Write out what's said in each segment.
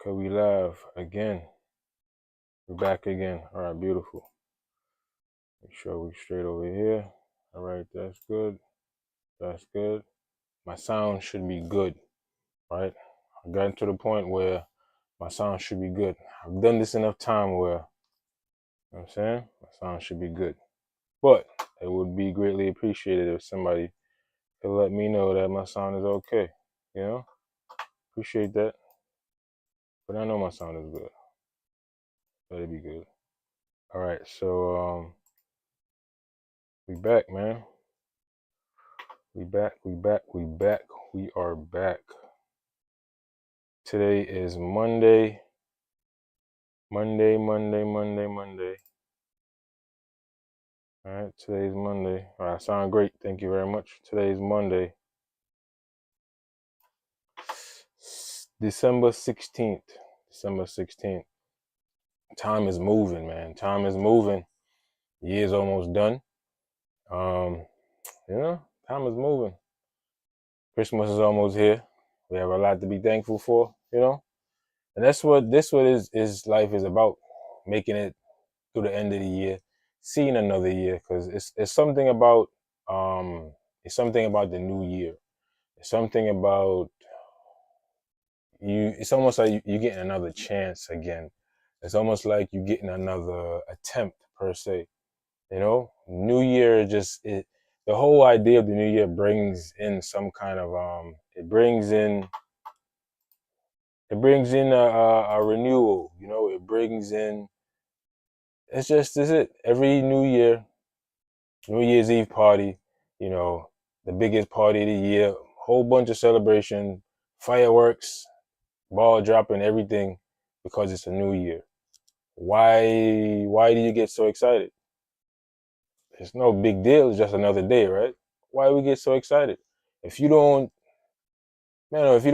Okay, we live again. We're back again. All right, beautiful. Make sure we straight over here. All right, that's good. That's good. My sound should be good, right? I got to the point where my sound should be good. I've done this enough time where, you know what I'm saying? My sound should be good. But it would be greatly appreciated if somebody could let me know that my sound is okay. You know? Appreciate that. But I know my sound is good. Better be good. All right, so we back, man. We back, we are back. Today is Monday. Monday. All right, today's Monday. All right, sound great. Thank you very much. Today's Monday, December 16th. December 16th. Time is moving, man. Time is moving. Year's almost done. Um, time is moving. Christmas is almost here. We have a lot to be thankful for. And that's what is life is about. Making it through the end of the year, seeing another year, because it's something about the new year. It's something about you. It's almost like you getting another chance again. It's almost like you getting another attempt per se. New year the whole idea of the new year brings in some kind of it brings in a renewal. It brings in it's it. Every New Year, New Year's Eve party, the biggest party of the year, whole bunch of celebration, fireworks, ball dropping, everything, because it's a new year. Why do you get so excited? It's no big deal, it's just another day, right? Why we get so excited? If you don't, man, if you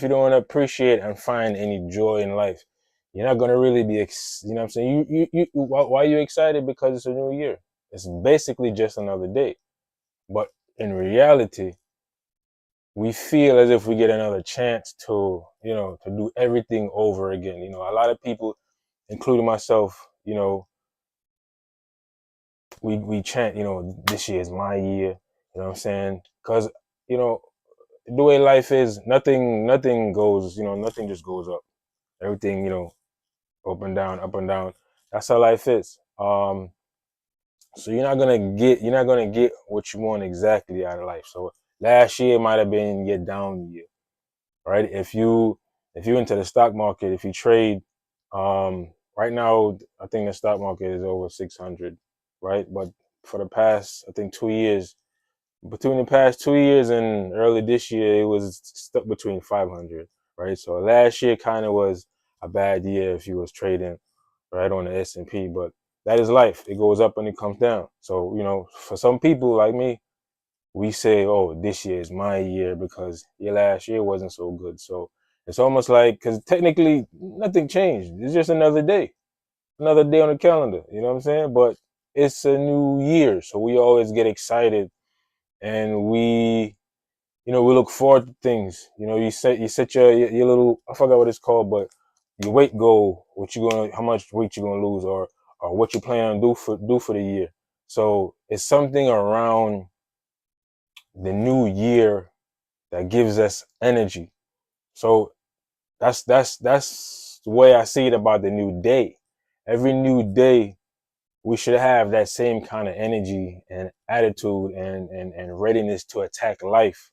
don't appreciate and find any joy in life, you're not gonna really be, you know what I'm saying? Why are you excited? Because it's a new year. It's basically just another day. But in reality, we feel as if we get another chance to do everything over again. A lot of people, including myself, we chant, this year is my year. You know what I'm saying? Because you know the way life is, nothing goes, nothing just goes up. Everything, up and down. That's how life is. So you're not gonna get what you want exactly out of life. So last year might have been your down year, right? If you into the stock market, if you trade, right now I think the stock market is over 600, right? But for the past, I think 2 years, between the past 2 years and early this year, it was stuck between 500, right? So last year kind of was a bad year if you was trading right on the S&P, but that is life. It goes up and it comes down. So for some people like me, we say, "Oh, this year is my year because your last year wasn't so good." So it's almost like, because technically nothing changed. It's just another day on the calendar. You know what I'm saying? But it's a new year, so we always get excited, and we look forward to things. You set your little, I forgot what it's called, but your weight goal, how much weight you're gonna lose, or what you plan on do for the year. So it's something around the new year that gives us energy. So that's the way I see it about the new day. Every new day, we should have that same kind of energy and attitude and readiness to attack life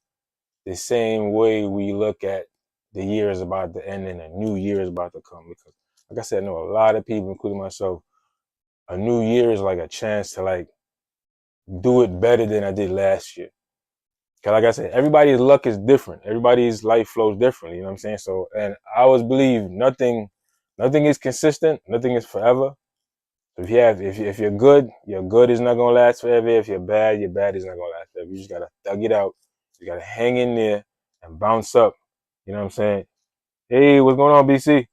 the same way we look at the year is about to end and a new year is about to come. Because, like I said, I know a lot of people, including myself, a new year is like a chance to like do it better than I did last year. Cause like I said, everybody's luck is different. Everybody's life flows differently. You know what I'm saying? So, and I always believe nothing is consistent. Nothing is forever. So if you're good, your good is not gonna last forever. If you're bad, your bad is not gonna last forever. You just gotta thug it out. You gotta hang in there and bounce up. You know what I'm saying? Hey, what's going on, BC?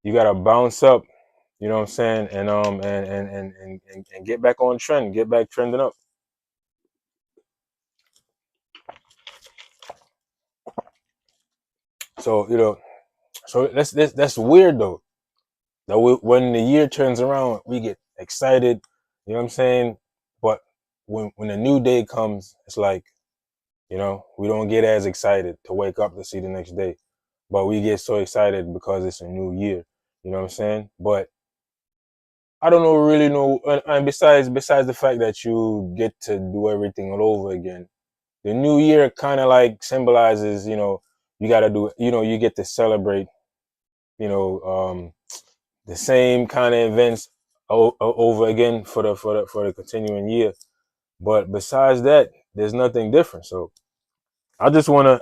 You gotta bounce up. You know what I'm saying? And get back on trend. Get back trending up. So So that's weird though. That when the year turns around, we get excited. You know what I'm saying? But when a new day comes, it's like, we don't get as excited to wake up to see the next day, but we get so excited because it's a new year. You know what I'm saying? But I don't know, really know. And besides the fact that you get to do everything all over again, the new year kind of like symbolizes, you got to do, you get to celebrate, you know, the same kind of events over again for the continuing year. But besides that, there's nothing different. So I just wanna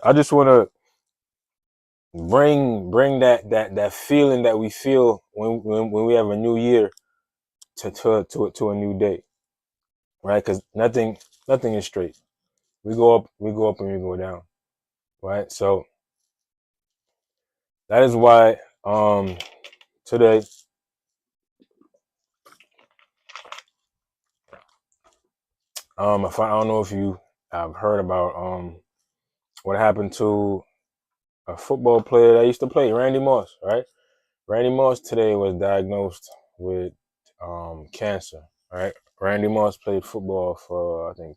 bring that feeling that we feel when we have a new year to a new day, right? Because nothing is straight. We go up, and we go down, right? So that is why today, if I don't know if you have heard about what happened to a football player that used to play, Randy Moss, right? Randy Moss today was diagnosed with cancer, right? Randy Moss played football for, I think,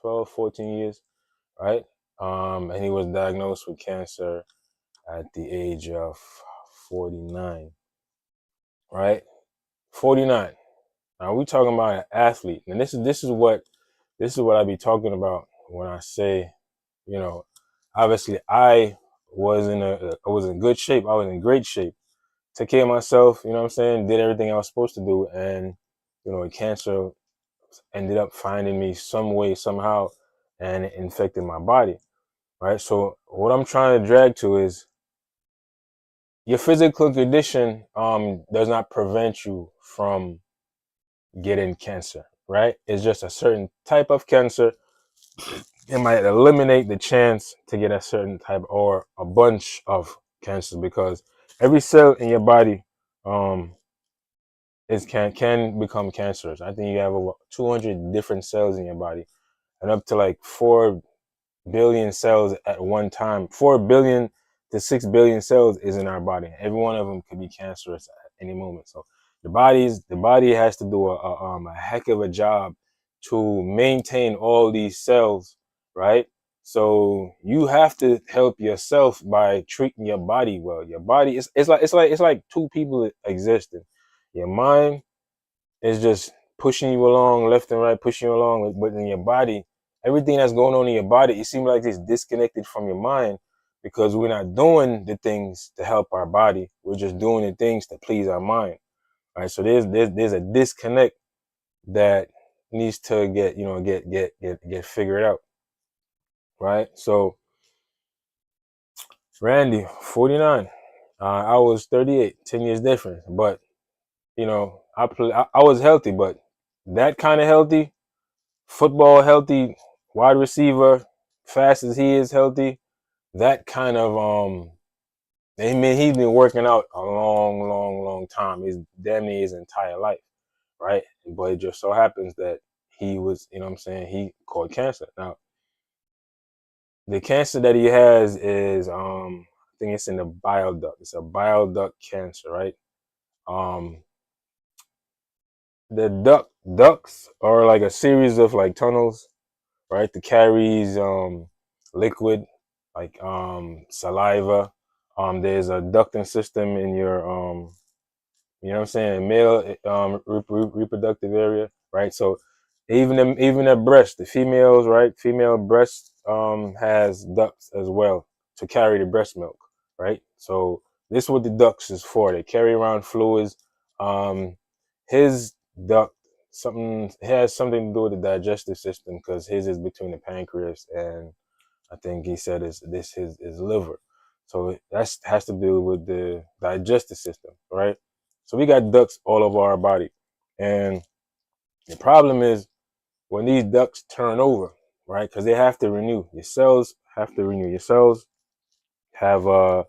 12, 14 years, right? And he was diagnosed with cancer at the age of 49, right? 49. Now we talking about an athlete, and this is what I be talking about when I say, you know, obviously I was in good shape. I was in great shape. Took care of myself, you know what I'm saying? Did everything I was supposed to do, and cancer ended up finding me some way, somehow, and it infected my body, right? So what I'm trying to drag to is your physical condition does not prevent you from getting cancer, right? It's just a certain type of cancer. It might eliminate the chance to get a certain type or a bunch of cancers, because every cell in your body um can become cancerous. I think you have over 200 different cells in your body, and up to like 4 billion cells at one time. 4 billion to 6 billion cells is in our body. Every one of them could be cancerous at any moment. So the body has to do a heck of a job to maintain all these cells, right? So you have to help yourself by treating your body well. Your body is it's like two people existing. Your mind is just pushing you along left and right, pushing you along. But in your body, everything that's going on in your body, it seems like it's disconnected from your mind, because we're not doing the things to help our body. We're just doing the things to please our mind. Right. So there's a disconnect that needs to get figured out. Right. So Randy, 49. I was 38, 10 years difference. But I was healthy, but that kind of healthy, football healthy, wide receiver, fast as he is healthy, that kind of I mean, he's been working out a long, long, long time. His damn near his entire life, right? But it just so happens that he was, you know what I'm saying, he caught cancer. Now, the cancer that he has is I think it's in the bile duct. It's a bile duct cancer, right? Um the ducts are like a series of like tunnels, right? That carries liquid like saliva. There's a ducting system in your you know what I'm saying, male reproductive area, right? So even the breast, the females, right? Female breast has ducts as well to carry the breast milk, right? So this is what the ducts is for. They carry around fluids. Um, his duct something has something to do with the digestive system, because his is between the pancreas and I think he said his liver. So that has to do with the digestive system, right? So we got ducts all over our body, and the problem is when these ducts turn over, right? Because they have to renew. Your cells have to renew. Your cells have a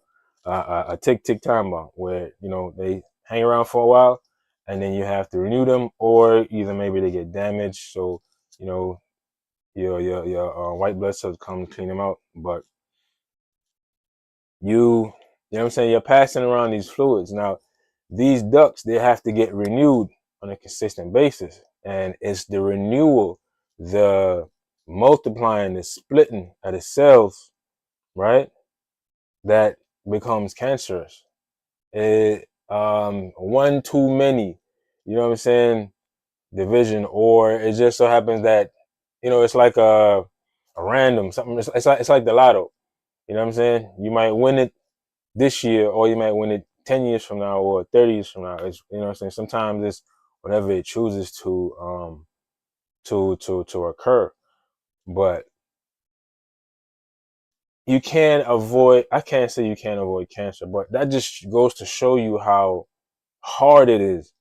tick time bomb where they hang around for a while, and then you have to renew them, or either maybe they get damaged, so you know your white blood cells come clean them out. But you You know what I'm saying? You're passing around these fluids. Now, these ducts, they have to get renewed on a consistent basis. And it's the renewal, the multiplying, the splitting of the cells, right? That becomes cancerous. One too many, you know what I'm saying, division, or it just so happens that, it's like a random something. It's like the lotto. You know what I'm saying? You might win it this year, or you might win it 10 years from now, or 30 years from now. It's, you know what I'm saying. Sometimes it's whatever it chooses to occur, but you can avoid. I can't say you can't avoid cancer, but that just goes to show you how hard it is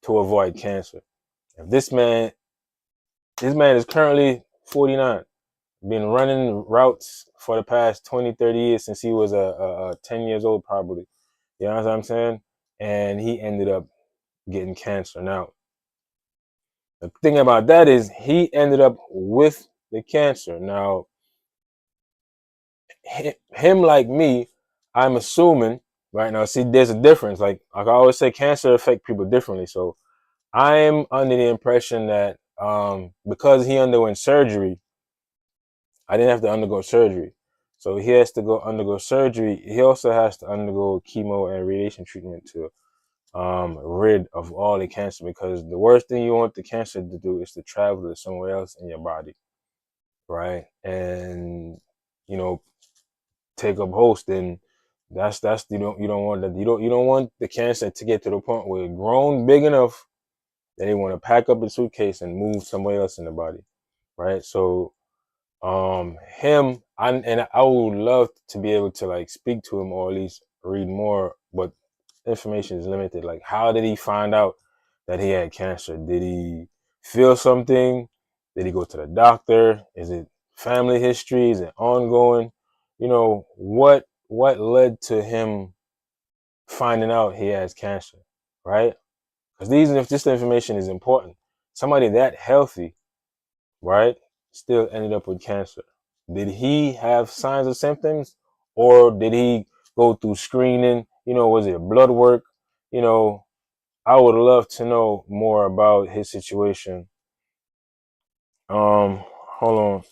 to avoid cancer. If this man is currently 49, been running routes for the past 20, 30 years since he was 10 years old, probably. You know what I'm saying? And he ended up getting cancer. Now, the thing about that is he ended up with the cancer. Now, him like me, I'm assuming right now. See, there's a difference. Like I always say, cancer affect people differently. So I'm under the impression that because he underwent surgery, I didn't have to undergo surgery. So he has to go undergo surgery. He also has to undergo chemo and radiation treatment to rid of all the cancer, because the worst thing you want the cancer to do is to travel to somewhere else in your body, right? And you know, take up host. And that's you don't want that. You don't want the cancer to get to the point where it grown big enough that they want to pack up a suitcase and move somewhere else in the body, right? So him, I would love to be able to like speak to him, or at least read more, but information is limited. Like, how did he find out that he had cancer? Did he feel something? Did he go to the doctor? Is it family history? Is it ongoing? What led to him finding out he has cancer, right? Because if this information is important, somebody that healthy, right, still ended up with cancer. Did he have signs or symptoms, or did he go through screening? Was it blood work? You know, I would love to know more about his situation. Hold on.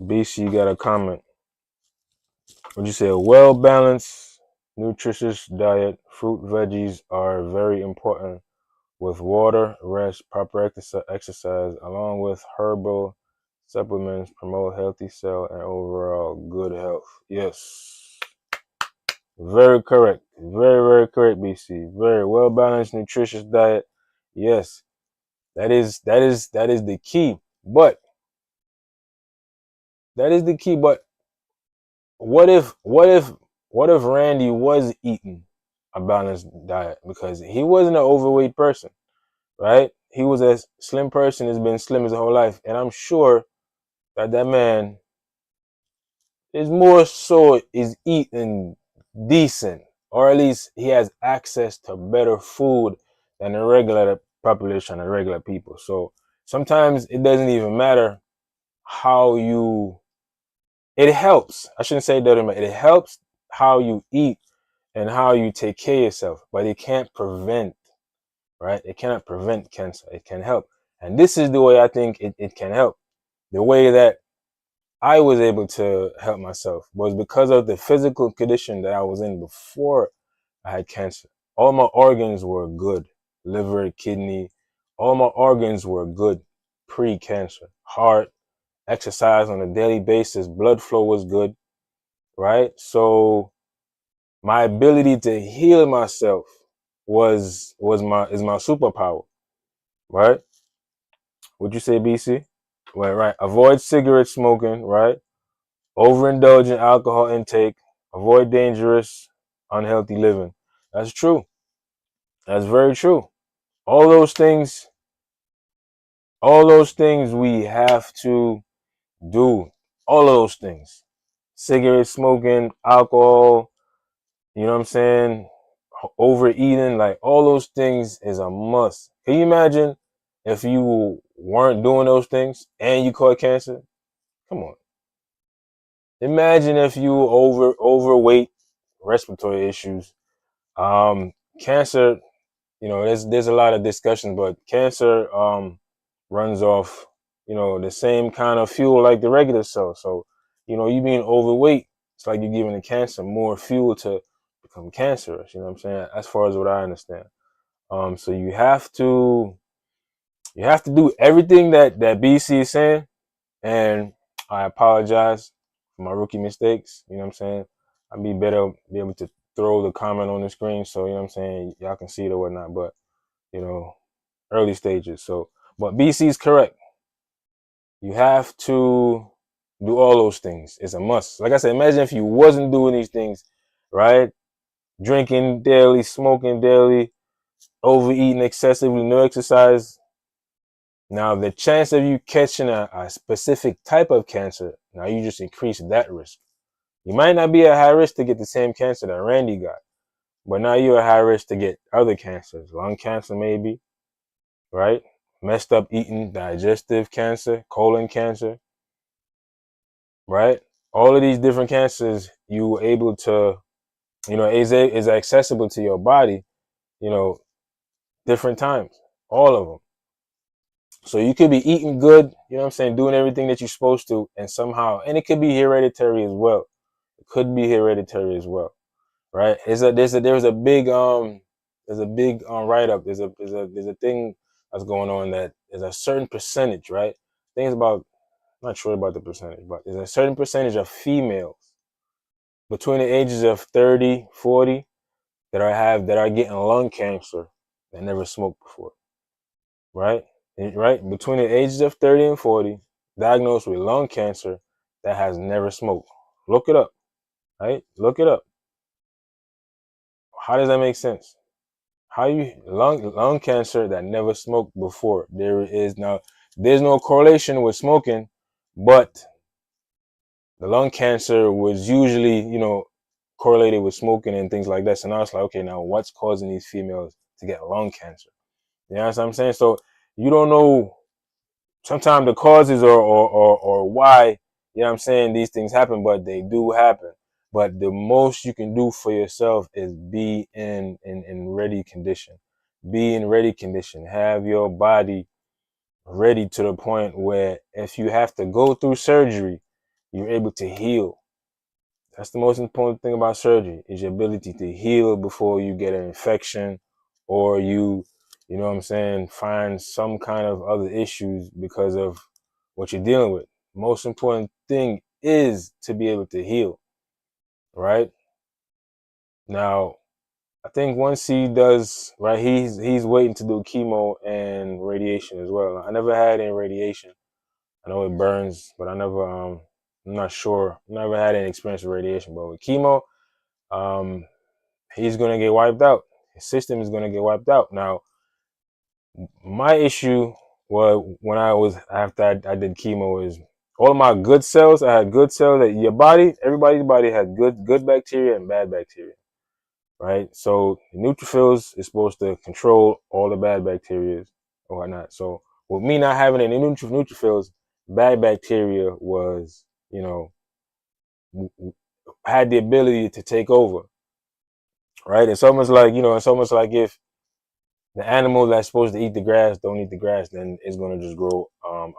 BC got a comment. Would you say a well balanced, nutritious diet, fruit, veggies are very important with water, rest, proper exercise, along with herbal supplements, promote healthy cell and overall good health. Yes. Very correct. Very, very correct, BC. Very well balanced, nutritious diet. Yes. That is the key. But that is the key. But what if Randy was eating a balanced diet? Because he wasn't an overweight person, right? He was a slim person, has been slim his whole life. And I'm sure that man is more so is eating decent, or at least he has access to better food than the regular population, the regular people. So sometimes it doesn't even matter how you. It helps. I shouldn't say it doesn't matter. It helps how you eat and how you take care of yourself, but it can't prevent, right? It cannot prevent cancer. It can help. And this is the way I think it can help. The way that I was able to help myself was because of the physical condition that I was in before I had cancer. All my organs were good. Liver, kidney, all my organs were good pre-cancer. Heart, exercise on a daily basis, blood flow was good, right? So my ability to heal myself is my superpower, right? Would you say, BC? Right. Avoid cigarette smoking, right? Overindulge in alcohol intake, avoid dangerous, unhealthy living. That's true. That's very true. All those things, all those things we have to do. All of those things. Cigarette smoking, alcohol, you know what I'm saying? Overeating, like all those things is a must. Can you imagine if you weren't doing those things and you caught cancer? Come on. Imagine if you overweight, respiratory issues. Cancer, there's a lot of discussion, but cancer runs off, the same kind of fuel like the regular cell. So, you being overweight, it's like you're giving the cancer more fuel to become cancerous. You know what I'm saying? As far as what I understand. So you have to do everything that BC is saying, and I apologize for my rookie mistakes. You know what I'm saying? I'll be able to throw the comment on the screen, so you know what I'm saying, y'all can see it or whatnot. But you know, early stages. So, but BC is correct. You have to do all those things. It's a must. Like I said, imagine if you wasn't doing these things, right? Drinking daily, smoking daily, overeating excessively, no exercise. Now, the chance of you catching a specific type of cancer, now you just increase that risk. You might not be at high risk to get the same cancer that Randy got, but now you're at high risk to get other cancers, lung cancer maybe, right? Messed up eating, digestive cancer, colon cancer, right? All of these different cancers you were able to, is accessible to your body, you know, different times, all of them. So you could be eating good, you know what I'm saying, doing everything that you're supposed to, and somehow, and it could be hereditary as well. It could be hereditary as well, right? There's a big write up. There's a thing that's going on that there's a certain percentage, right? Things about, I'm not sure about the percentage, but there's a certain percentage of females between the ages of 30, 40 that are getting lung cancer that never smoked before, right? Right between the ages of 30 and 40, diagnosed with lung cancer that has never smoked. Look it up, right? Look it up. How does that make sense? How you lung cancer that never smoked before? There's no correlation with smoking, but the lung cancer was usually, correlated with smoking and things like that. So now it's like, okay, now what's causing these females to get lung cancer? You know what I'm saying? So you don't know sometimes the causes or why, you know what I'm saying, these things happen, but they do happen. But the most you can do for yourself is be in ready condition. Be in ready condition. Have your body ready to the point where if you have to go through surgery, you're able to heal. That's the most important thing about surgery, is your ability to heal before you get an infection, or you know what I'm saying, find some kind of other issues because of what you're dealing with. Most important thing is to be able to heal, right? Now, I think once he does, right, he's waiting to do chemo and radiation as well. I never had any radiation. I know it burns, but I'm not sure. Never had any experience with radiation, but with chemo, um, he's gonna get wiped out. His system is gonna get wiped out. Now, my issue was when I was after I did chemo is all my good cells. I had good cells. That your body, everybody's body had good bacteria and bad bacteria, right? So the neutrophils is supposed to control all the bad bacteria or whatnot. So with me not having any neutrophils, bad bacteria was, had the ability to take over, right? It's almost like if the animal that's supposed to eat the grass don't eat the grass, then it's gonna just grow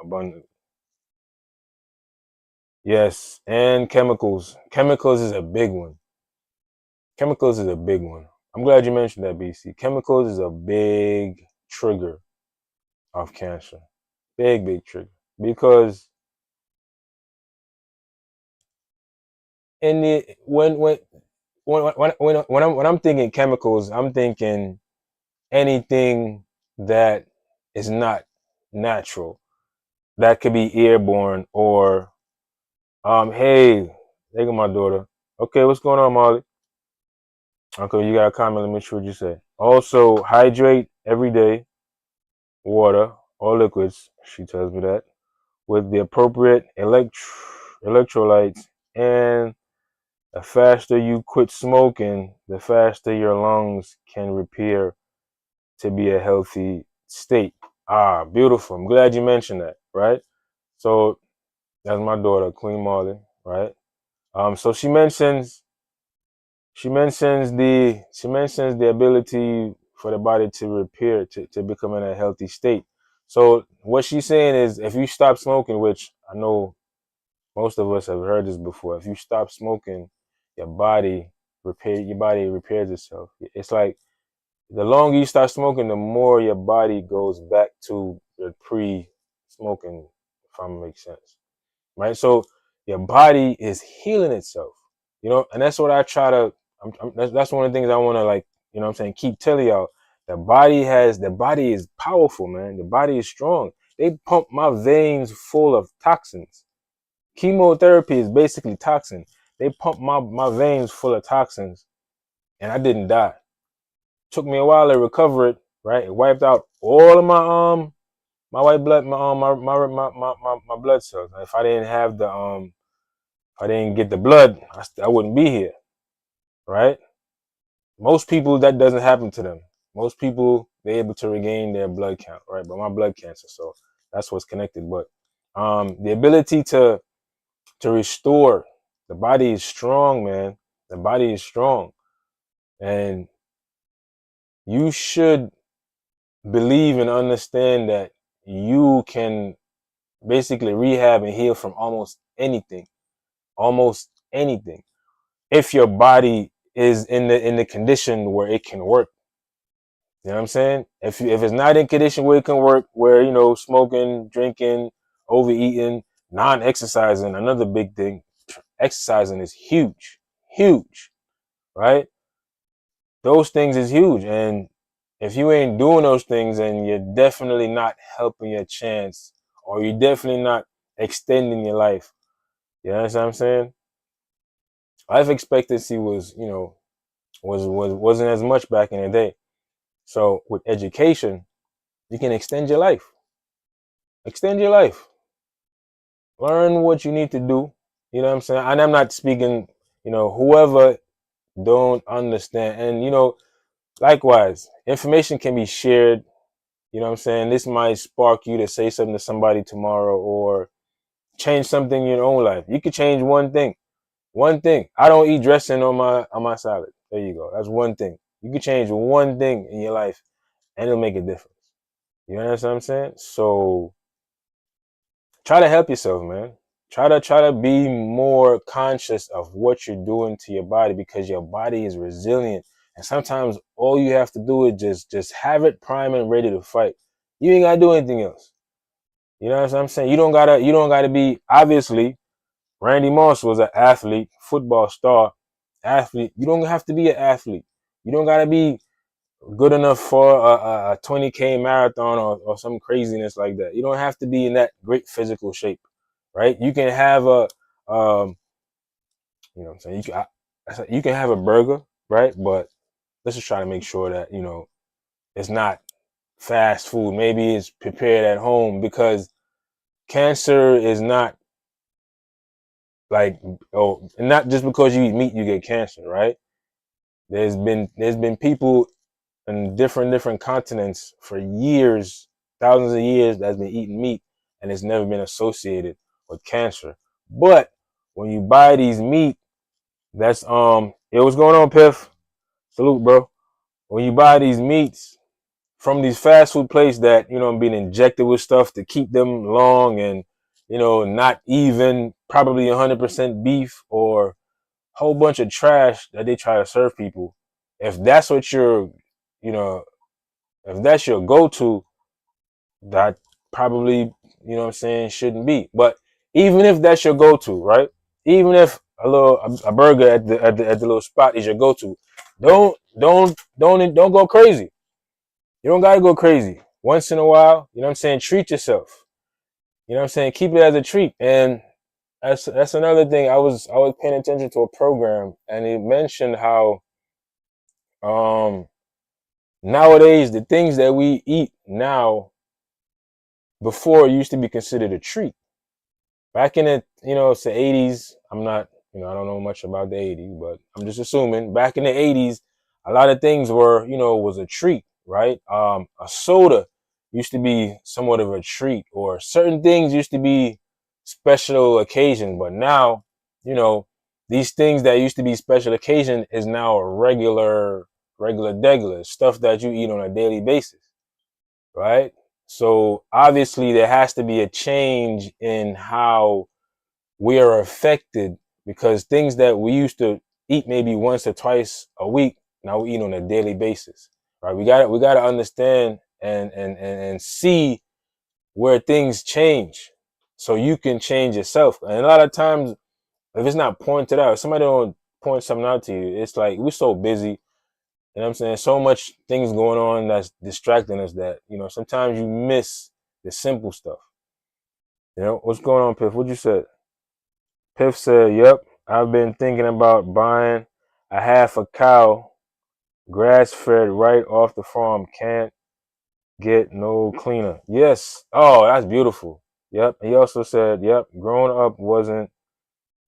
abundantly. Yes, and chemicals. Chemicals is a big one. Chemicals is a big one. I'm glad you mentioned that, BC. Chemicals is a big trigger of cancer. Big trigger. Because in the when I'm thinking chemicals, I'm thinking anything that is not natural. That could be airborne or hey, there go my daughter. Okay, what's going on, Molly? Okay, you got a comment. Let me sure what you say. Also, hydrate every day, water or liquids. She tells me that with the appropriate electrolytes, and the faster you quit smoking, the faster your lungs can repair to be a healthy state. Ah, beautiful. I'm glad you mentioned that. Right. So that's my daughter, Queen Molly. Right. So she mentions She mentions the ability for the body to repair, to become in a healthy state. So what she's saying is, if you stop smoking, which I know most of us have heard this before, if you stop smoking, your body repairs itself. It's like the longer you start smoking, the more your body goes back to the pre-smoking, if that makes sense, right? So your body is healing itself, and that's what I try to. That's one of the things I want to, like, I'm saying, keep telling y'all. The body is powerful, man. The body is strong. They pump my veins full of toxins. Chemotherapy is basically toxin. They pump my veins full of toxins, and I didn't die. Took me a while to recover it, right? It wiped out all of my white blood, my blood cells. If I didn't have if I didn't get the blood, I wouldn't be here, right? Most people, that doesn't happen to them. Most people, they're able to regain their blood count, right? But my blood cancer, so that's what's connected. But the ability to restore, the body is strong, man. The body is strong, and you should believe and understand that you can basically rehab and heal from almost anything, if your body is in the condition where it can work. You know what I'm saying? If it's not in condition where it can work, where smoking, drinking, overeating, non-exercising, another big thing. Exercising is huge, huge, right? Those things is huge, and if you ain't doing those things, then you're definitely not helping your chance, or you're definitely not extending your life. You know what I'm saying? Life expectancy wasn't as much back in the day. So with education, you can extend your life. Extend your life. Learn what you need to do. You know what I'm saying? And I'm not speaking, whoever don't understand. And likewise, information can be shared. You know what I'm saying? This might spark you to say something to somebody tomorrow, or change something in your own life. You could change one thing. One thing. I don't eat dressing on my salad. There you go. That's one thing. You could change one thing in your life, and it'll make a difference. You know what I'm saying? So try to help yourself, man. Try to be more conscious of what you're doing to your body, because your body is resilient. And sometimes all you have to do is just have it prime and ready to fight. You ain't gotta do anything else. You know what I'm saying? You don't gotta be, obviously. Randy Moss was an athlete, football star, athlete. You don't have to be an athlete. You don't gotta be good enough for a 20K marathon, or some craziness like that. You don't have to be in that great physical shape, right? You can have what I'm saying, you can have a burger, right? But let's just try to make sure that it's not fast food. Maybe it's prepared at home, because cancer is not like, not just because you eat meat you get cancer, right? There's been people in different continents for years, thousands of years, that's been eating meat, and it's never been associated with cancer. But when you buy these meat, that's what's going on, Piff? Salute, bro. When you buy these meats from these fast food places that being injected with stuff to keep them long, and not even probably 100% beef, or a whole bunch of trash that they try to serve people. If that's what you know if that's your go-to, that probably, what I'm saying, shouldn't be. But even if that's your go-to, right? Even if a burger at the little spot is your go-to, don't go crazy. You don't gotta go crazy. Once in a while, you know what I'm saying, treat yourself. You know what I'm saying? Keep it as a treat. And that's another thing. I was paying attention to a program, and it mentioned how um nowadays the things that we eat now, before, it used to be considered a treat. Back in it's the 80s. I'm not, I don't know much about the 80s, but I'm just assuming back in the 80s, a lot of things was a treat, right? A soda used to be somewhat of a treat, or certain things used to be special occasions. But now, you know, these things that used to be special occasion is now a regular degular stuff that you eat on a daily basis, right? So obviously there has to be a change in how we are affected, because things that we used to eat maybe once or twice a week, now we eat on a daily basis, right? We got to understand and see where things change, so you can change yourself. And a lot of times, if it's not pointed out, if somebody don't point something out to you, it's like we're so busy. You know what I'm saying? So much things going on that's distracting us that, sometimes you miss the simple stuff. What's going on, Piff? What you said? Piff said, yep, I've been thinking about buying a half a cow, grass fed right off the farm. Can't get no cleaner. Yes. Oh, that's beautiful. Yep. He also said, yep, growing up wasn't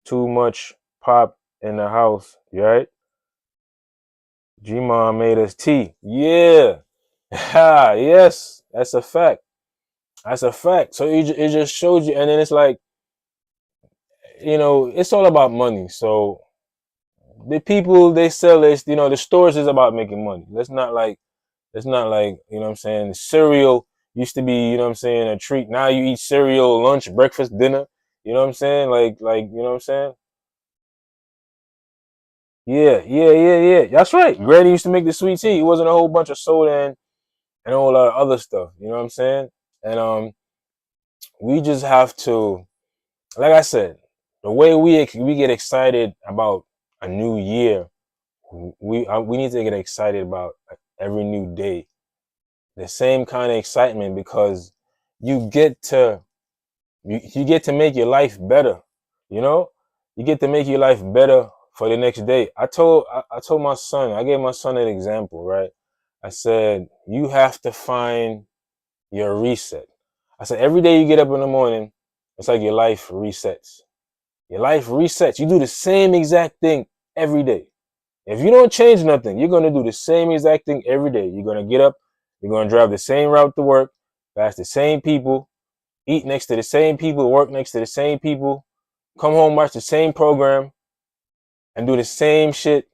too much pop in the house, right? G-Mom made us tea. Yeah. Yes. That's a fact. That's a fact. So it just shows you. And then it's like, it's all about money. So the people, they sell this, the stores is about making money. Let's not like, what I'm saying? Cereal used to be, what I'm saying, a treat. Now you eat cereal, lunch, breakfast, dinner. You know what I'm saying? Like, you know what I'm saying? Yeah, yeah, yeah, yeah. That's right. Granny used to make the sweet tea. It wasn't a whole bunch of soda and all that other stuff. You know what I'm saying? And we just have to, like I said, the way we get excited about a new year, we need to get excited about every new day. The same kind of excitement, because you get to you get to make your life better. You know, you get to make your life better for the next day. I told my son, I gave my son an example, right? I said, you have to find your reset. I said, every day you get up in the morning, it's like your life resets. Your life resets. You do the same exact thing every day. If you don't change nothing, you're going to do the same exact thing every day. You're going to get up, you're going to drive the same route to work, pass the same people, eat next to the same people, work next to the same people, come home, watch the same program, and do the same shit,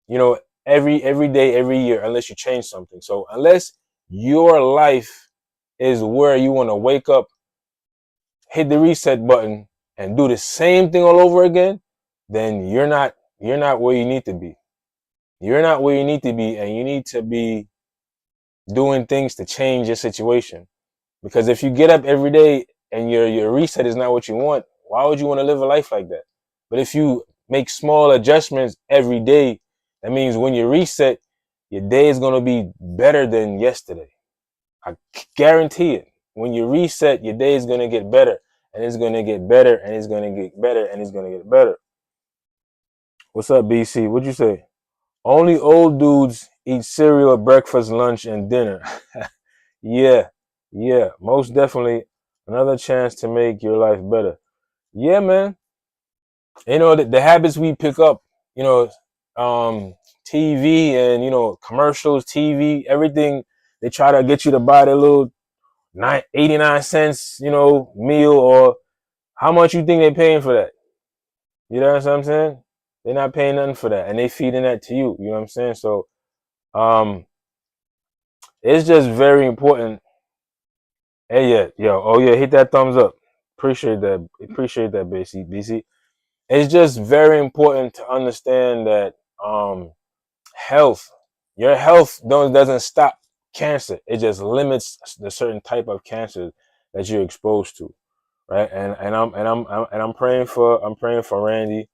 you know, every day, every year, unless you change something. So unless your life is where you want to wake up, hit the reset button, and do the same thing all over again, then you're not where you need to be. You're not where you need to be, and you need to be doing things to change your situation. Because if you get up every day and your reset is not what you want, why would you want to live a life like that? But if you make small adjustments every day, that means when you reset, your day is going to be better than yesterday. I guarantee it. When you reset, your day is going to get better, and it's going to get better, and it's going to get better, and it's going to get better. What's up, BC? What'd you say? Only old dudes eat cereal at breakfast, lunch, and dinner. Yeah, yeah, most definitely another chance to make your life better. Yeah, man. The habits we pick up, you know, um, TV and commercials, TV, everything. They try to get you to buy the little 89 cents, meal, or how much you think they're paying for that. You know what I'm saying? They're not paying nothing for that, and they feeding that to you. You know what I'm saying? So, um, it's just very important. Hey, yeah, yo, oh yeah, hit that thumbs up. Appreciate that, BC. BC. It's just very important to understand that health, your health doesn't stop cancer. It just limits the certain type of cancer that you're exposed to, right? And I'm praying for Randy.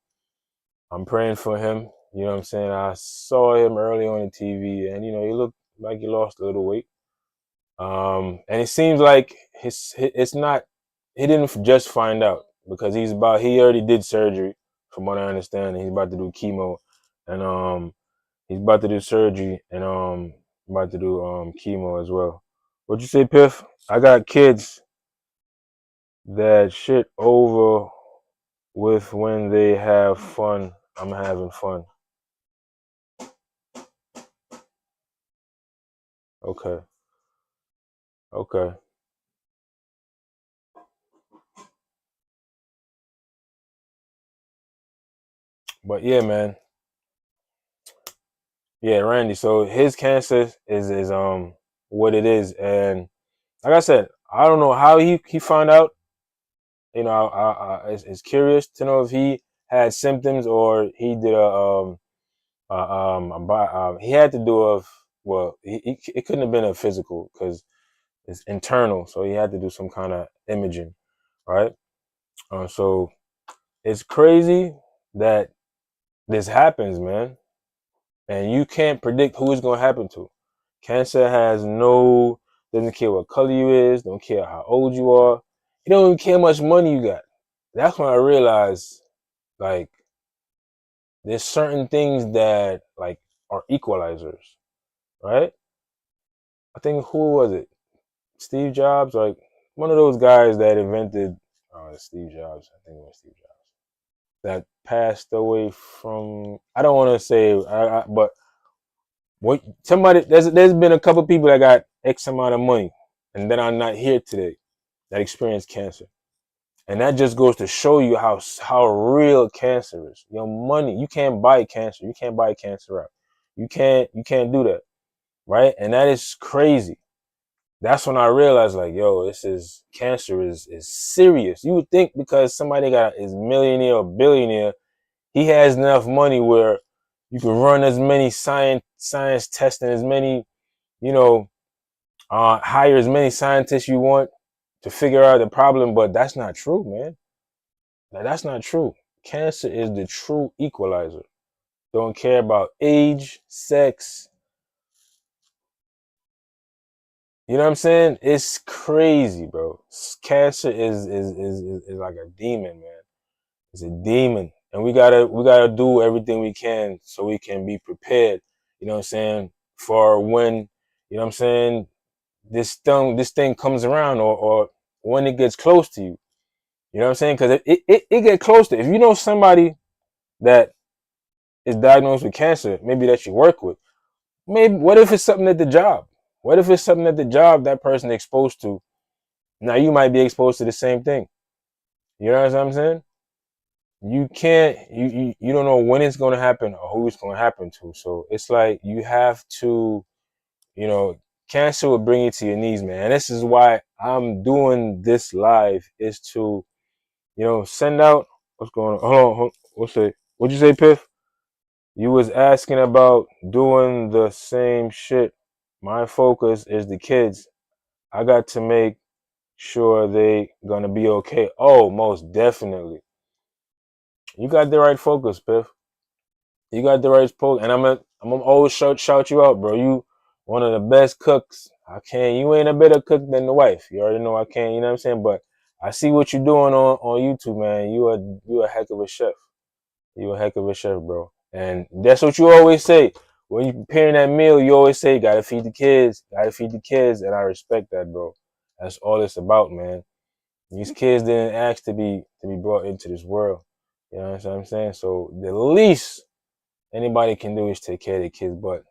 I'm praying for him. You know what I'm saying? I saw him early on the TV, and he looked like he lost a little weight. And it seems like it's not. He didn't just find out, because he already did surgery, from what I understand. And he's about to do chemo, and he's about to do surgery, and about to do chemo as well. What you say, Piff? I got kids that shit over with when they have fun. I'm having fun. Okay, okay. But yeah, man. Yeah, Randy. So his cancer is what it is, and like I said, I don't know how he found out. You know, it's curious to know if he had symptoms or he did he had to do a well, it couldn't have been a physical because it's internal, so he had to do some kind of imaging, right? So it's crazy that this happens, man, and you can't predict who it's gonna happen to. Cancer has no doesn't care what color you is, don't care how old you are, it don't even care how much money you got. That's when I realized like there's certain things that like are equalizers, right? I think who was it? Steve Jobs, like one of those guys that invented Steve Jobs. I think it was Steve Jobs that passed away from. I don't want to say, but what somebody there's been a couple people that got X amount of money and then are not here today that experienced cancer. And that just goes to show you how real cancer is. Your money, you can't buy cancer. You can't buy cancer out. You can't do that, right? And that is crazy. That's when I realized, like, yo, this is cancer is serious. You would think because somebody got is millionaire or billionaire, he has enough money where you can run as many science tests and as many, you know, hire as many scientists you want to figure out the problem. But that's not true, man. That's not true. Cancer is the true equalizer. Don't care about age, sex. You know what I'm saying? It's crazy, bro. Cancer is like a demon, man. It's a demon, and we gotta do everything we can so we can be prepared. You know what I'm saying? For when you know what I'm saying this thing comes around, or when it gets close to you. You know what I'm saying? Because it get close to if you know somebody that is diagnosed with cancer, maybe that you work with. Maybe what if it's something at the job? What if it's something at the job that person is exposed to? Now you might be exposed to the same thing. You know what I'm saying? You can't you don't know when it's going to happen or who it's going to happen to. So it's like you have to, you know, cancer will bring you to your knees, man. And this is why I'm doing this live is to, send out what's going on. Hold on, what'd you say, Piff? You was asking about doing the same shit. My focus is the kids. I got to make sure they gonna be okay. Oh, most definitely. You got the right focus, Piff. You got the right focus, and I'm gonna always shout you out, bro. You one of the best cooks. I can't. You ain't a better cook than the wife. You already know I can't. You know what I'm saying? But I see what you're doing on YouTube, man. You a heck of a chef. You a heck of a chef, bro. And that's what you always say. When you preparing that meal, you always say, gotta feed the kids, gotta feed the kids. And I respect that, bro. That's all it's about, man. These kids didn't ask to be brought into this world. You know what I'm saying? So the least anybody can do is take care of the kids, but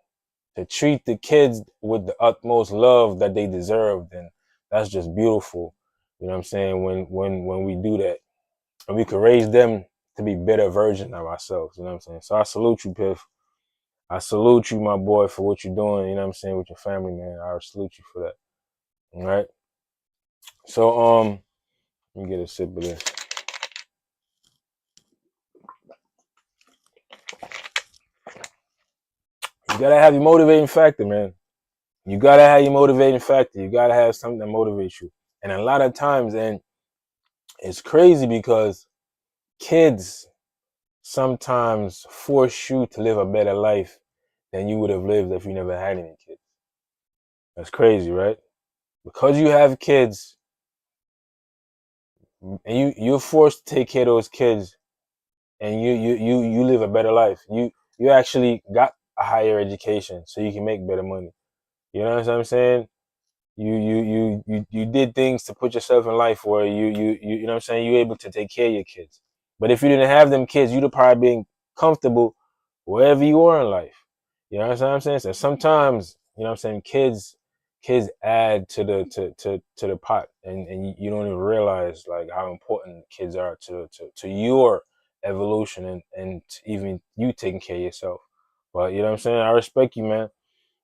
to treat the kids with the utmost love that they deserve, then that's just beautiful. You know what I'm saying? When we do that. And we could raise them to be better versions of ourselves. You know what I'm saying? So I salute you, Piff. I salute you, my boy, for what you're doing, you know what I'm saying, with your family, man. I salute you for that. All right. So let me get a sip of this. You gotta have your motivating factor, man. You gotta have your motivating factor. You gotta have something that motivates you. And a lot of times, and it's crazy because kids sometimes force you to live a better life than you would have lived if you never had any kids. That's crazy, right? Because you have kids and you're forced to take care of those kids and you live a better life. You actually got a higher education so you can make better money. You know what I'm saying? You did things to put yourself in life where you know what I'm saying, you able to take care of your kids. But if you didn't have them kids, you'd have probably been comfortable wherever you are in life. You know what I'm saying? So sometimes, you know what I'm saying, kids add to the pot and you don't even realize like how important kids are to your evolution and even you taking care of yourself. But you know what I'm saying? I respect you, man.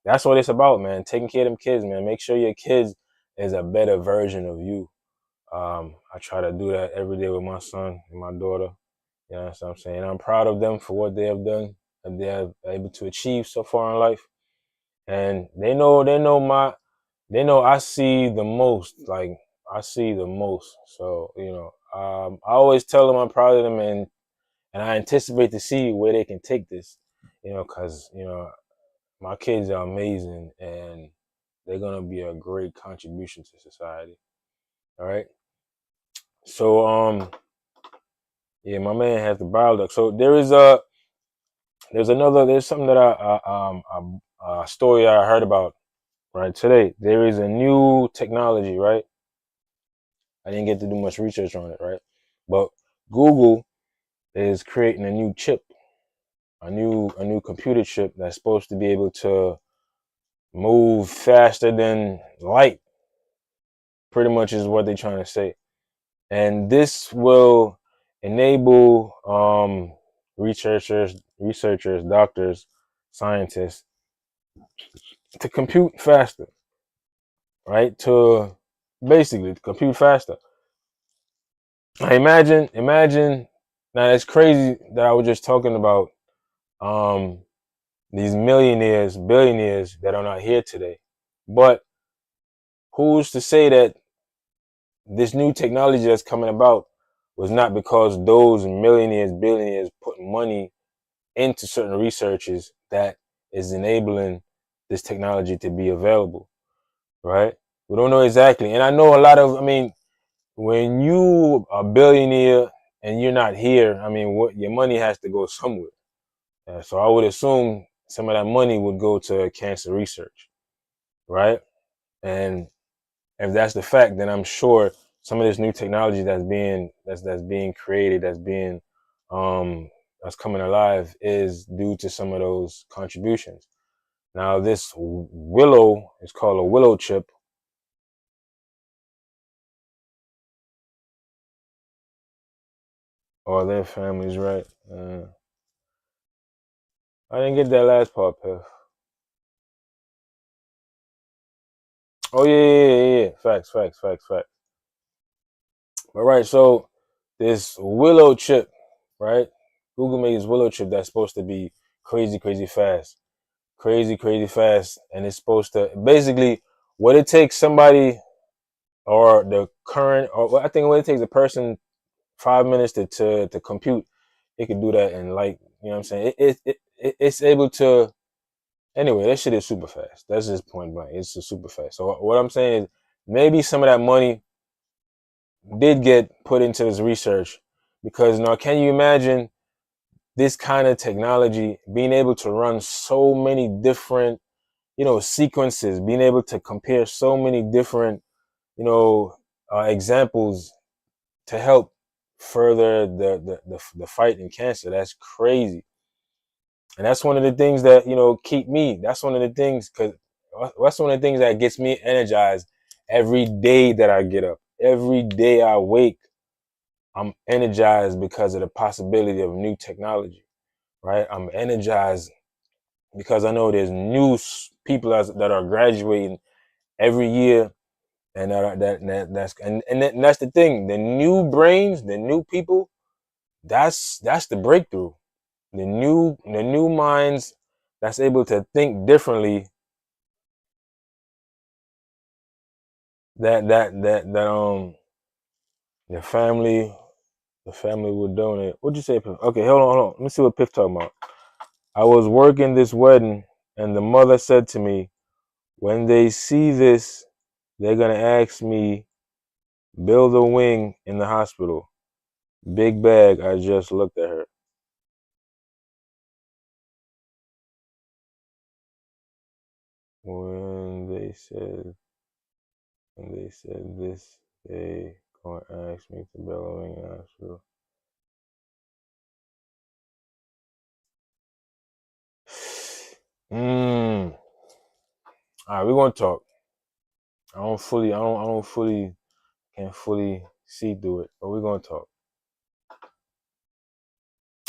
That's what it's about, man. Taking care of them kids, man. Make sure your kids is a better version of you. I try to do that every day with my son and my daughter. You know what I'm saying? I'm proud of them for what they have done and they have able to achieve so far in life. And they know I see the most. Like I see the most. So, I always tell them I'm proud of them and I anticipate to see where they can take this. Because, my kids are amazing and they're gonna be a great contribution to society. All right. So yeah, my man has the bile duct. So there's something that a story I heard about right today. There is a new technology, right? I didn't get to do much research on it, right? But Google is creating a new chip, a new computer chip that's supposed to be able to move faster than light. Pretty much is what they're trying to say, and this will enable researchers, doctors, scientists to compute faster, right? To basically compute faster. Now imagine. Now it's crazy that I was just talking about um, these millionaires, billionaires that are not here today. But who's to say that this new technology that's coming about was not because those millionaires, billionaires put money into certain researches that is enabling this technology to be available, right? We don't know exactly. And I know a lot of, I mean, when you are a billionaire and you're not here, I mean, what your money has to go somewhere. So I would assume some of that money would go to cancer research, right? And if that's the fact, then I'm sure some of this new technology that's being created, um that's coming alive is due to some of those contributions. Now this willow is called a willow chip. Or their families, right? I didn't get that last part, Piff. Oh yeah, yeah, yeah, yeah. Facts, facts, facts, facts. All right, so this willow chip, right? Google made this willow chip that's supposed to be crazy, crazy fast, crazy, crazy fast, and it's supposed to basically what it takes somebody or the current, or I think what it takes a person 5 minutes to compute, it could do that in like you know what I'm saying. It's able to. Anyway, that shit is super fast. That's just point blank. It's just super fast. So what I'm saying is maybe some of that money did get put into this research because now can you imagine this kind of technology being able to run so many different sequences, being able to compare so many different examples to help further the fight in cancer. That's crazy, and that's one of the things that keep me. That's one of the things because that's one of the things that gets me energized every day that I get up. Every day I wake, I'm energized because of the possibility of new technology, right? I'm energized because I know there's new people that are graduating every year, and that's the thing. The new brains, the new people, that's the breakthrough. The new minds that's able to think differently. That the family the family would donate. What'd you say, Piff? Okay, hold on. Let me see what Piff talking about. I was working this wedding, and the mother said to me, "When they see this, they're gonna ask me build a wing in the hospital." Big bag. I just looked at her. When they said when they said this, they gonna ask me to build a wing in the hospital. Mm. All right, we're gonna talk. Can't fully see through it, but we're gonna talk.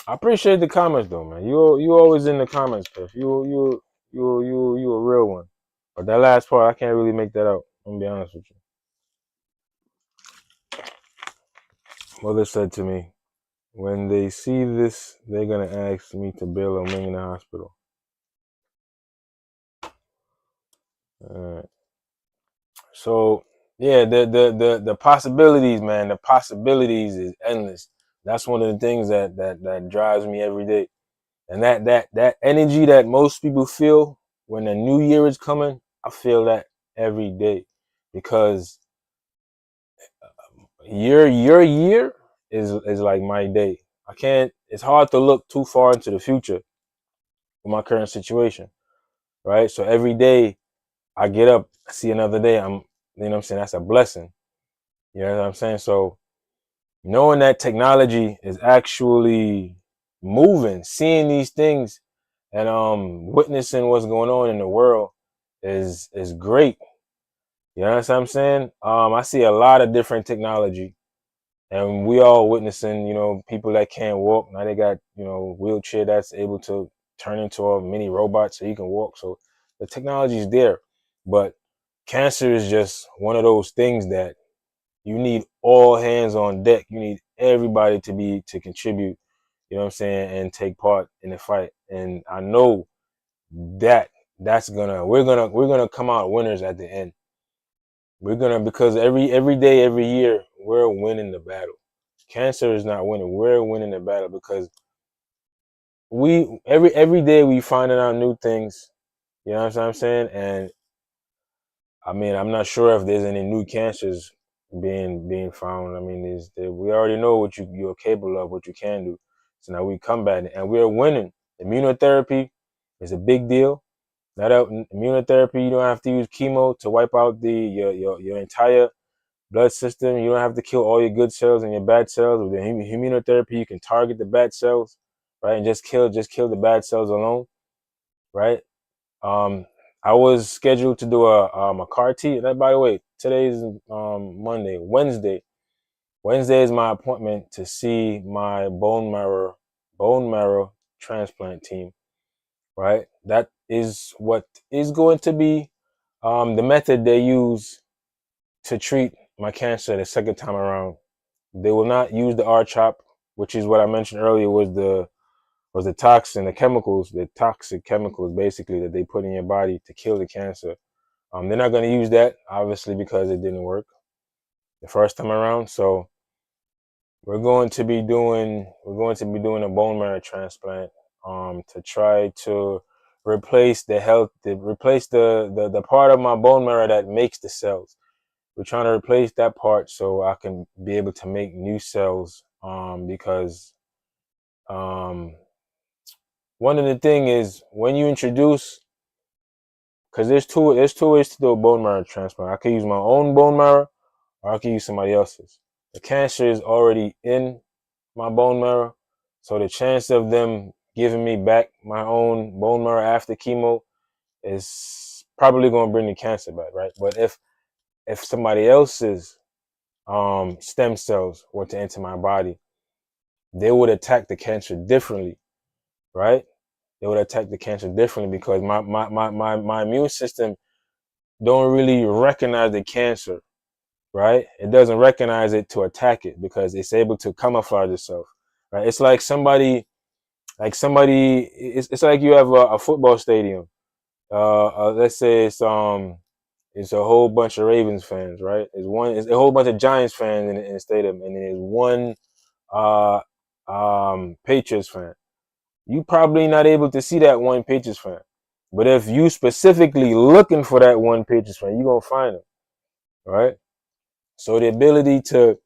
I appreciate the comments though, man. You always in the comments, Piff. You a real one. But that last part, I can't really make that out. I'm gonna be honest with you. Mother said to me, when they see this, they're gonna ask me to bail a wing in the hospital. Alright. So yeah, the possibilities, man, the possibilities is endless. That's one of the things that drives me every day. And that energy that most people feel when the new year is coming, I feel that every day. Because your year is like my day. I can't It's hard to look too far into the future with my current situation. Right? So every day I get up, see another day, you know what I'm saying, that's a blessing. You know what I'm saying? So knowing that technology is actually moving, seeing these things and witnessing what's going on in the world is great. You know what I'm saying? I see a lot of different technology, and we all witnessing, people that can't walk now, they got, wheelchair that's able to turn into a mini robot so you can walk. So the technology is there, but cancer is just one of those things that you need all hands on deck. You need everybody to contribute, you know what I'm saying, and take part in the fight. And I know that we're gonna come out winners at the end. Because every day, every year, we're winning the battle. Cancer is not winning. We're winning the battle because we every day we finding out new things. You know what I'm saying? And I mean, I'm not sure if there's any new cancers being found. I mean, we already know what you're capable of, what you can do. So now we combat it, and we're winning. Immunotherapy is a big deal. Not immunotherapy, you don't have to use chemo to wipe out your entire blood system. You don't have to kill all your good cells and your bad cells. With the immunotherapy, you can target the bad cells, right, and just kill the bad cells alone, right? Um, I was scheduled to do a CAR T. And by the way, today's Monday. Wednesday is my appointment to see my bone marrow transplant team. Right. That is what is going to be the method they use to treat my cancer the second time around. They will not use the R-CHOP, which is what I mentioned earlier was the toxin, the toxic chemicals basically that they put in your body to kill the cancer. They're not going to use that, obviously, because it didn't work the first time around. So we're going to be doing a bone marrow transplant to try to replace the part of my bone marrow that makes the cells. We're trying to replace that part so I can be able to make new cells. Because one of the thing is when you introduce, because there's two ways to do a bone marrow transplant. I could use my own bone marrow, or I could use somebody else's. The cancer is already in my bone marrow, so the chance of them giving me back my own bone marrow after chemo is probably going to bring the cancer back, right? But if somebody else's stem cells were to enter my body, they would attack the cancer differently, right? They would attack the cancer differently because my immune system don't really recognize the cancer, right? It doesn't recognize it to attack it because it's able to camouflage itself, right? It's like it's like you have a football stadium. Let's say it's a whole bunch of Ravens fans, right? It's a whole bunch of Giants fans in the stadium, and then there's one uh Patriots fan. You probably not able to see that one Patriots fan. But if you specifically looking for that one Patriots fan, you're gonna find them, right? So the ability to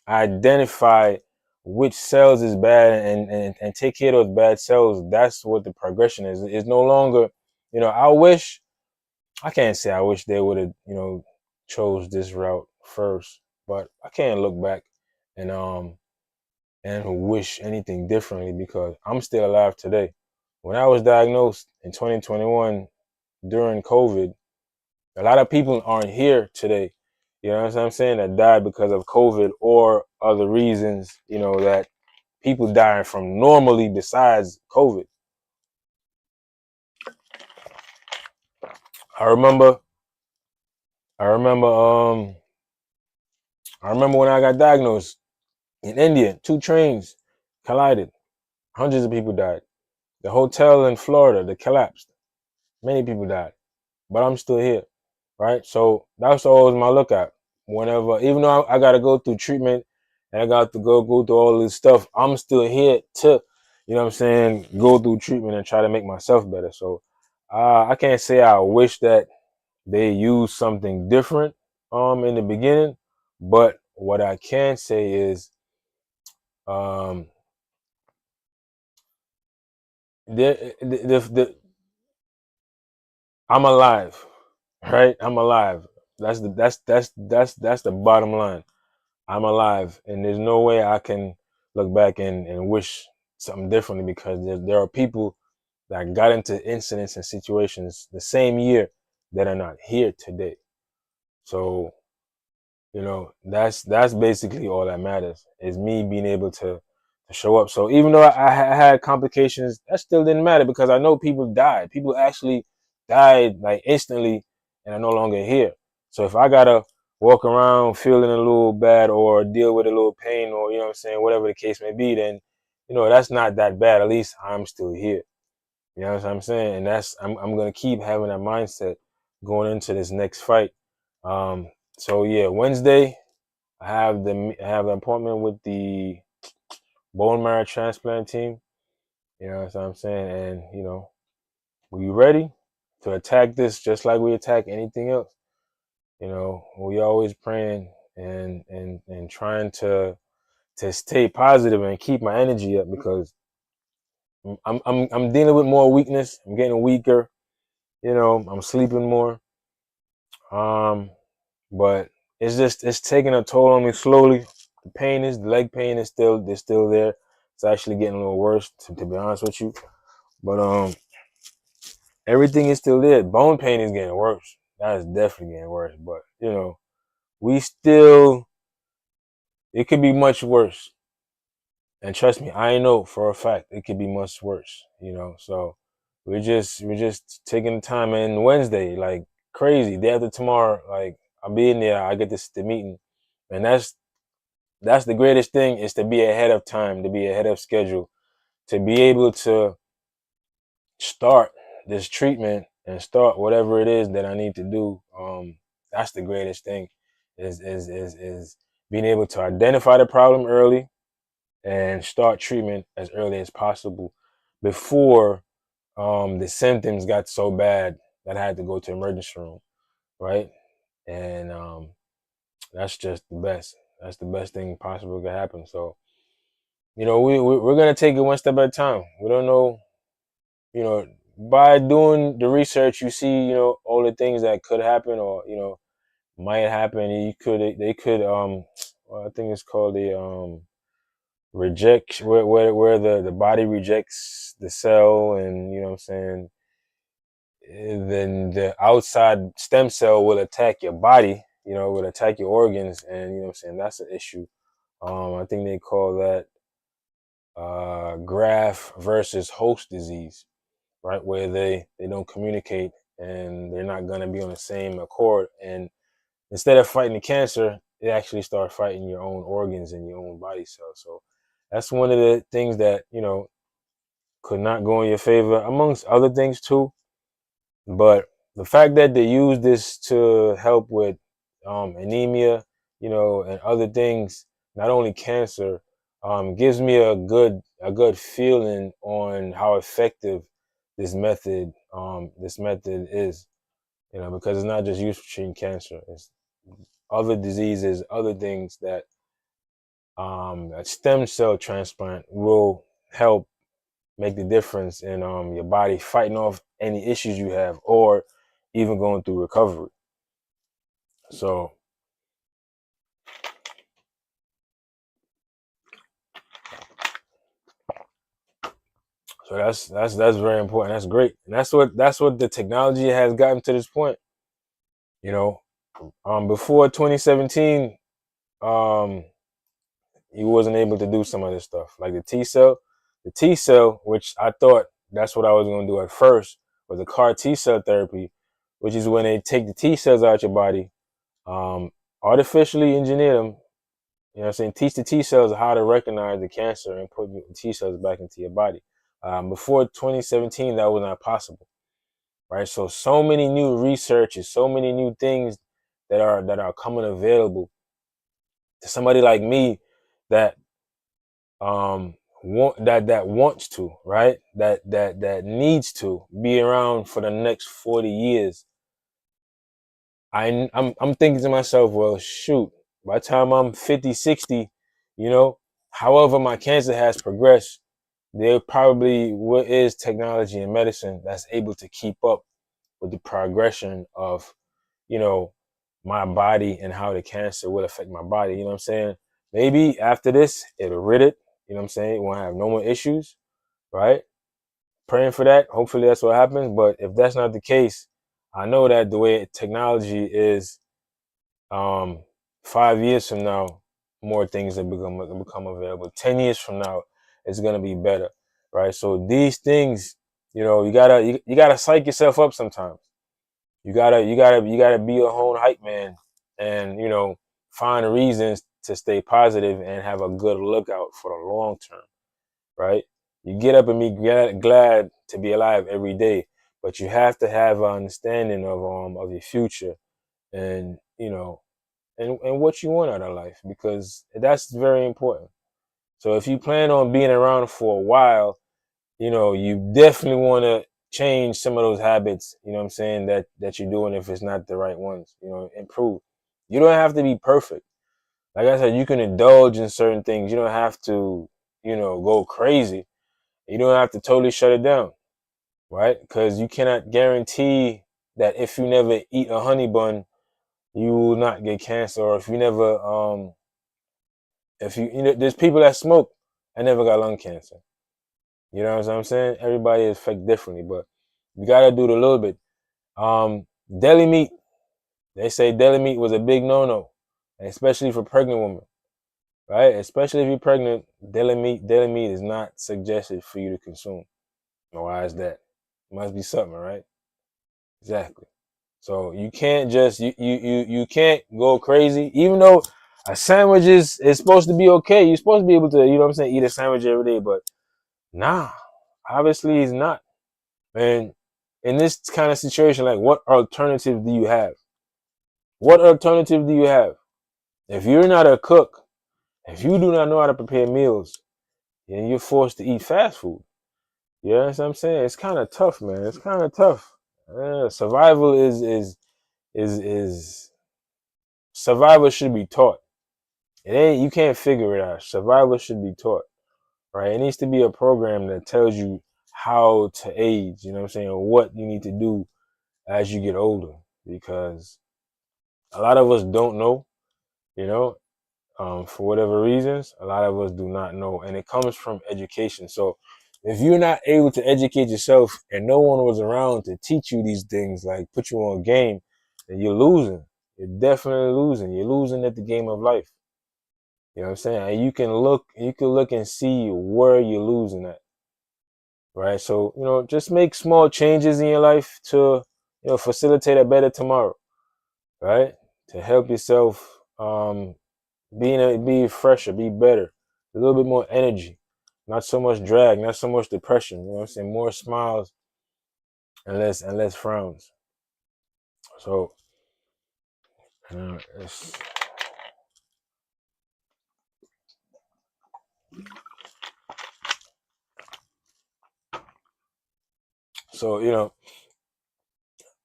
identify which cells is bad and take care of those bad cells, that's what the progression is. It's no longer, I can't say I wish they would have, chose this route first, but I can't look back and wish anything differently because I'm still alive today. When I was diagnosed in 2021 during COVID, a lot of people aren't here today. You know what I'm saying? That died because of COVID or other reasons, that people dying from normally besides COVID. I remember, I remember, I remember when I got diagnosed in India, 2 trains collided. Hundreds of people died. The hotel in Florida that collapsed. Many people died, but I'm still here, right? So that's always my lookout. Whenever, even though I got to go through treatment and I got to go through all this stuff, I'm still here to, you know what I'm saying, go through treatment and try to make myself better. So I can't say I wish that they used something different in the beginning, but what I can say is um the I'm alive, right? I'm alive. That's the bottom line. I'm alive, and there's no way I can look back and wish something differently, because there are people that got into incidents and situations the same year that are not here today. So that's basically all that matters, is me being able to show up. So even though I had complications, that still didn't matter, because I know people died. People actually died like instantly and are no longer here. So if I gotta walk around feeling a little bad or deal with a little pain, or you know what I'm saying, whatever the case may be, then that's not that bad. At least I'm still here. You know what I'm saying? And I'm gonna keep having that mindset going into this next fight. So yeah, Wednesday I have an appointment with the bone marrow transplant team. You know what I'm saying? And we ready to attack this just like we attack anything else. We always praying and trying to stay positive and keep my energy up, because I'm dealing with more weakness. I'm getting weaker. I'm sleeping more. But it's taking a toll on me slowly. The leg pain is still there. It's actually getting a little worse, to be honest with you. But everything is still there. Bone pain is getting worse. That is definitely getting worse. But we still, it could be much worse. And trust me, I know for a fact it could be much worse. So we're just taking the time. And Wednesday, like crazy, day after tomorrow, like I'll be in there. I get the meeting, and that's the greatest thing, is to be ahead of time, to be ahead of schedule, to be able to start this treatment and start whatever it is that I need to do. That's the greatest thing, is being able to identify the problem early and start treatment as early as possible, before the symptoms got so bad that I had to go to emergency room, right? And that's just the best. That's the best thing possible could happen. So we're gonna take it one step at a time. We don't know, by doing the research, you see, all the things that could happen, or might happen. They could well, I think it's called the reject, where the body rejects the cell, and what I'm saying, then the outside stem cell will attack your body, will attack your organs, and what I'm saying, that's an issue. I think they call that graft versus host disease, right? Where they don't communicate, and they're not gonna be on the same accord. And instead of fighting the cancer, it actually start fighting your own organs and your own body cells. So that's one of the things that could not go in your favor, amongst other things too. But the fact that they use this to help with anemia, and other things, not only cancer, gives me a good feeling on how effective this method is. Because it's not just used for treating cancer. It's other diseases, other things that a stem cell transplant will help make the difference in your body fighting off any issues you have, or even going through recovery. So that's very important. That's great. And that's what the technology has gotten to this point. Before 2017, um he wasn't able to do some of this stuff. Like the T cell, which I thought that's what I was going to do at first, was the CAR T cell therapy, which is when they take the T cells out your body, um, artificially engineer them. You know what I'm saying? Teach the T cells how to recognize the cancer and put the T cells back into your body. Before 2017, that was not possible, right? So many new researches, so many new things that are coming available to somebody like me that that wants to, right, that needs to be around for the next 40 years. I'm thinking to myself, well, shoot, by the time I'm 50, 60, you know, however my cancer has progressed, there probably what is technology and medicine that's able to keep up with the progression of, you know, my body and how the cancer will affect my body. You know what I'm saying? Maybe after this, it'll rid it. You know what I'm saying? It won't have no more issues, right? Praying for that. Hopefully that's what happens. But if that's not the case, I know that the way technology is, um, 5 years from now, more things have become available. 10 years from now, it's gonna be better, right? So these things, you gotta psych yourself up sometimes. You gotta be your own hype man, and find reasons to stay positive and have a good lookout for the long term, right? You get up and be glad to be alive every day, but you have to have an understanding of your future, and and what you want out of life, because that's very important. So if you plan on being around for a while, you definitely want to change some of those habits, you know what I'm saying, that you're doing if it's not the right ones, improve. You don't have to be perfect. Like I said, you can indulge in certain things. You don't have to, go crazy. You don't have to totally shut it down, right? Because you cannot guarantee that if you never eat a honey bun, you will not get cancer. Or if you never, there's people that smoke and never got lung cancer. You know what I'm saying? Everybody is affected differently, but you gotta do it a little bit. Deli meat. They say deli meat was a big no-no, especially for pregnant women, right? Especially if you're pregnant, deli meat is not suggested for you to consume. Why is that? Must be something, right? Exactly. So you can't just you can't go crazy, even though a sandwich is supposed to be okay. You're supposed to be able to, what I'm saying, eat a sandwich every day, but nah, obviously it's not. And in this kind of situation, like, what alternative do you have? What alternative do you have? If you're not a cook, if you do not know how to prepare meals, then you're forced to eat fast food. You know what I'm saying? It's kind of tough, man. It's kind of tough. Survival is survival should be taught. It ain't, you can't figure it out. Survival should be taught, right? It needs to be a program that tells you how to age. You know what I'm saying? Or what you need to do as you get older, because a lot of us don't know, you know, for whatever reasons, a lot of us do not know, and it comes from education. So if you're not able to educate yourself and no one was around to teach you these things, like put you on game, then you're losing. You're definitely losing. You're losing at the game of life. You know what I'm saying? And you can look and see where you're losing at, right? So, just make small changes in your life to, facilitate a better tomorrow, right? To help yourself, be fresher, be better, a little bit more energy, not so much drag, not so much depression. You know what I'm saying? More smiles and less frowns. So, uh, it's, so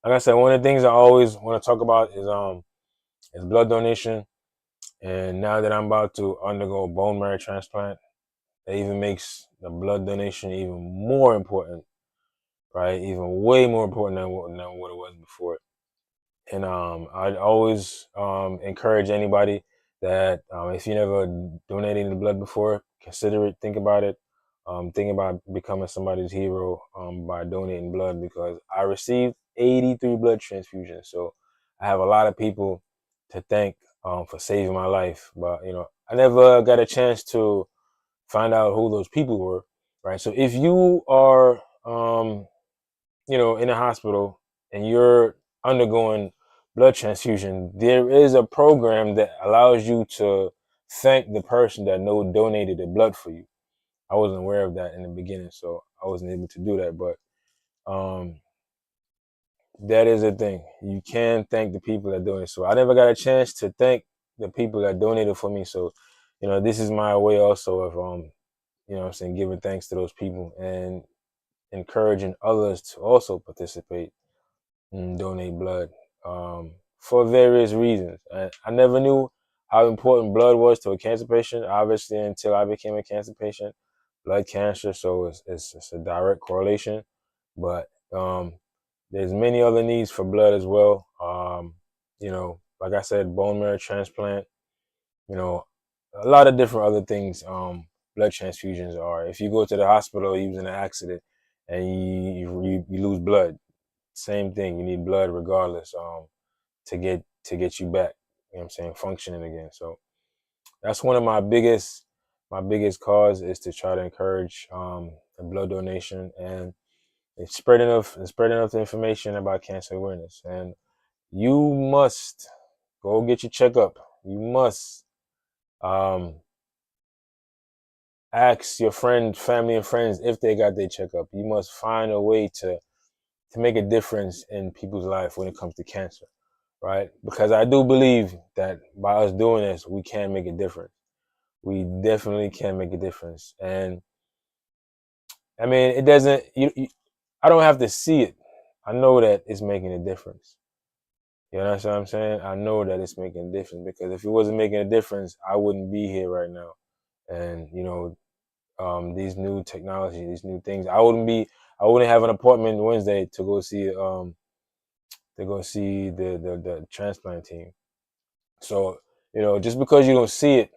like I said, one of the things I always want to talk about is blood donation. And now that I'm about to undergo bone marrow transplant, it even makes the blood donation even more important, right? Even way more important than what it was before. And I'd always encourage anybody that, if you never donated any blood before, consider it, think about it, think about becoming somebody's hero, by donating blood, because I received 83 blood transfusions. So I have a lot of people to thank, for saving my life. But I never got a chance to find out who those people were, right? So if you are, in a hospital and you're undergoing blood transfusion, there is a program that allows you to thank the person that donated the blood for you. I wasn't aware of that in the beginning, so I wasn't able to do that. But um, that is a thing. You can thank the people that donated. So I never got a chance to thank the people that donated for me. So, this is my way also of what I'm saying, giving thanks to those people and encouraging others to also participate and donate blood for various reasons. I never knew how important blood was to a cancer patient, obviously, until I became a cancer patient. Blood cancer, so it's a direct correlation. But there's many other needs for blood as well. Like I said, bone marrow transplant. You know, a lot of different other things. Blood transfusions are. If you go to the hospital, you was in an accident, and you lose blood, same thing. You need blood regardless. To get you back. You know what I'm saying? Functioning again. So that's one of my biggest cause is to try to encourage the blood donation and spreading enough information about cancer awareness. And you must go get your checkup. You must um, ask your family and friends if they got their checkup. You must find a way to make a difference in people's life when it comes to cancer, right? Because I do believe that by us doing this, we can make a difference. We definitely can make a difference. And I mean, it doesn't, I don't have to see it. I know that it's making a difference. You know what I'm saying? I know that it's making a difference because if it wasn't making a difference, I wouldn't be here right now. And, these new technology, these new things, I wouldn't have an appointment Wednesday to go see the transplant team. So, just because you don't see it,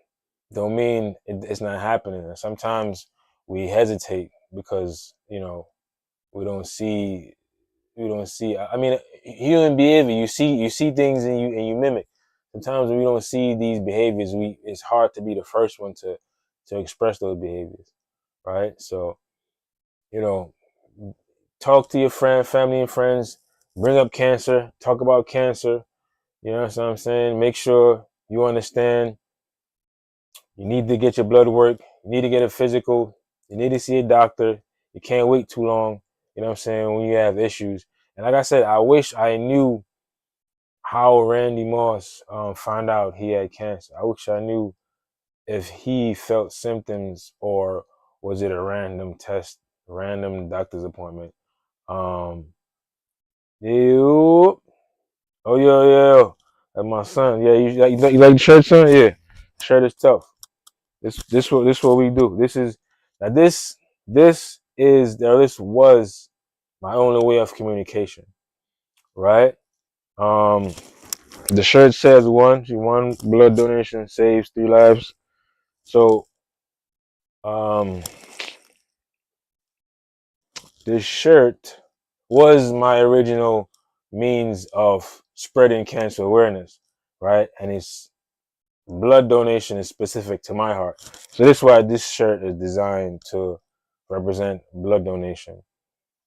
don't mean it's not happening. And sometimes we hesitate because we don't see we don't see. I mean, human behavior. You see things and you mimic. Sometimes when we don't see these behaviors, it's hard to be the first one to express those behaviors, right? So you know, talk to your family and friends. Bring up cancer. Talk about cancer. You know what I'm saying? Make sure you understand. You need to get your blood work. You need to get a physical. You need to see a doctor. You can't wait too long. You know what I'm saying? When you have issues. And like I said, I wish I knew how Randy Moss found out he had cancer. I wish I knew if he felt symptoms or was it a random test, random doctor's appointment. Um, you, oh yeah, that's my son. Yeah, you like the shirt, son? Yeah, shirt is tough. This what we do. This was my only way of communication, right? Um, the shirt says one blood donation saves 3 lives. So um, this shirt was my original means of spreading cancer awareness, right? And it's blood donation is specific to my heart. So this is why this shirt is designed to represent blood donation,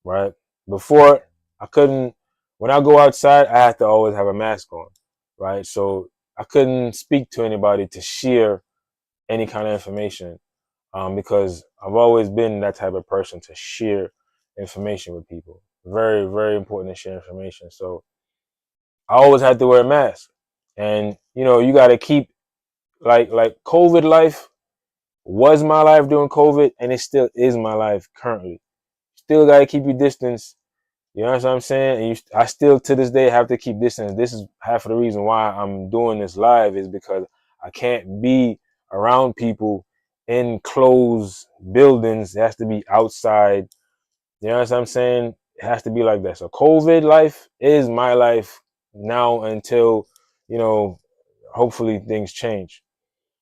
right? Before I couldn't, when I go outside, I have to always have a mask on, right? So I couldn't speak to anybody to share any kind of information because I've always been that type of person to share information with people. Very, very important to share information. So I always had to wear a mask, and you got to keep like COVID life was my life during COVID, and it still is my life currently. Still got to keep your distance. You know what I'm saying? And I still to this day have to keep distance. This is half of the reason why I'm doing this live is because I can't be around people in closed buildings. It has to be outside. You know what I'm saying? It has to be like that. So COVID life is my life now until, you know, hopefully things change.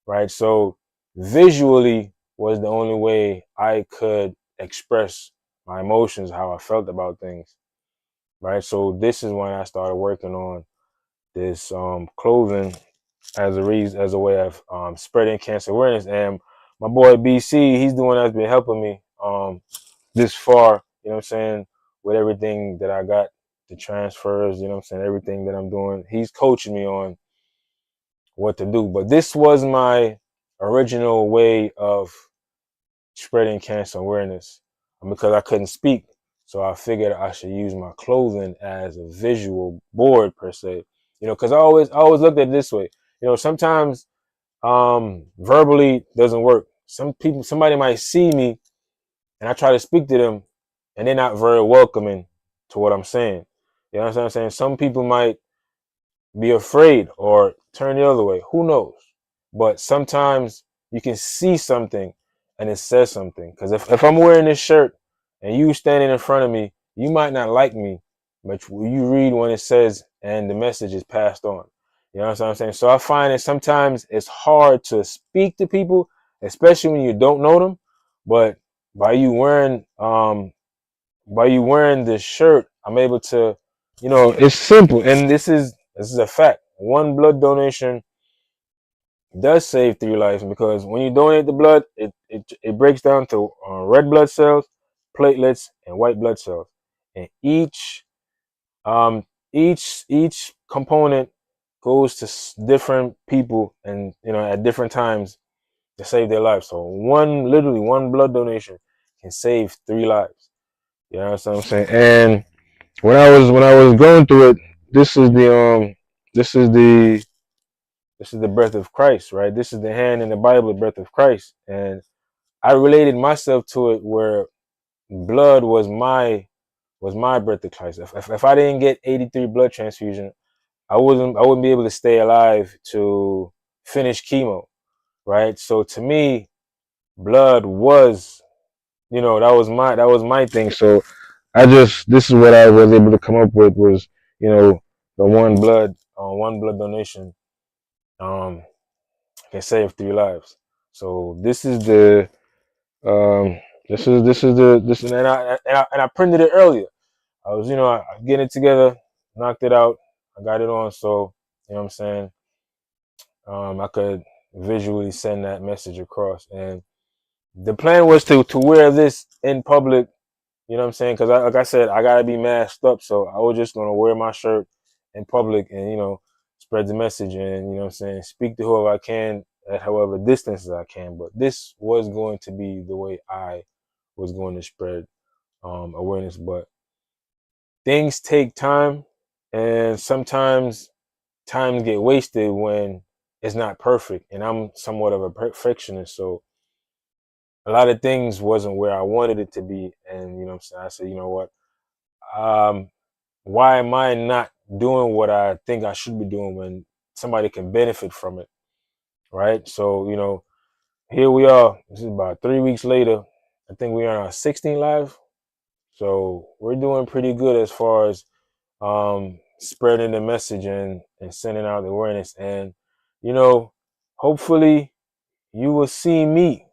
Right. So visually was the only way I could express my emotions, how I felt about things. Right. So this is when I started working on this clothing as a way of spreading cancer awareness. And my boy BC, he's the one that's been helping me this far. You know what I'm saying? With everything that I got, the transfers. You know what I'm saying? Everything that I'm doing, he's coaching me on what to do. But this was my original way of spreading cancer awareness because I couldn't speak. So I figured I should use my clothing as a visual board per se. You know, because I always looked at it this way. You know, sometimes verbally doesn't work. Somebody might see me and I try to speak to them and they're not very welcoming to what I'm saying. You know what I'm saying? Some people might be afraid or turn the other way. Who knows? But sometimes you can see something and it says something. Because if I'm wearing this shirt and you standing in front of me, you might not like me, but you read when it says and the message is passed on. You know what I'm saying? So I find that sometimes it's hard to speak to people, especially when you don't know them. But by you wearing this shirt, I'm able to, it's simple, and this is a fact. One blood donation does save 3 lives because when you donate the blood, it breaks down to red blood cells, platelets, and white blood cells, and um each component goes to different people, and at different times to save their lives. So literally one blood donation can save 3 lives. You know what I'm saying? And when I was going through it, this is the this is the this is the breath of Christ, right? This is the hand in the Bible, the breath of Christ. And I related myself to it where blood was my breath of Christ. If I didn't get 83 blood transfusion, I wouldn't be able to stay alive to finish chemo, right? So to me, blood was, that was my thing. So this is what I was able to come up with was, the one blood donation um can save 3 lives. So this is the um this and I printed it earlier. I was, getting it together, knocked it out, I got it on, so what I'm saying, I could visually send that message across. And the plan was to wear this in public. You know what I'm saying? Because like I said, I gotta be masked up, so I was just gonna wear my shirt in public and spread the message and what I'm saying, speak to whoever I can at however distances I can. But this was going to be the way I was going to spread awareness. But things take time, and sometimes times get wasted when it's not perfect. And I'm somewhat of a perfectionist, so a lot of things wasn't where I wanted it to be. And what I'm saying, I said, you know what? Um, why am I not doing what I think I should be doing when somebody can benefit from it, right? So, here we are. This is about 3 weeks later. I think we're on our 16th live. So we're doing pretty good as far as spreading the message and sending out the awareness. And, you know, hopefully you will see me,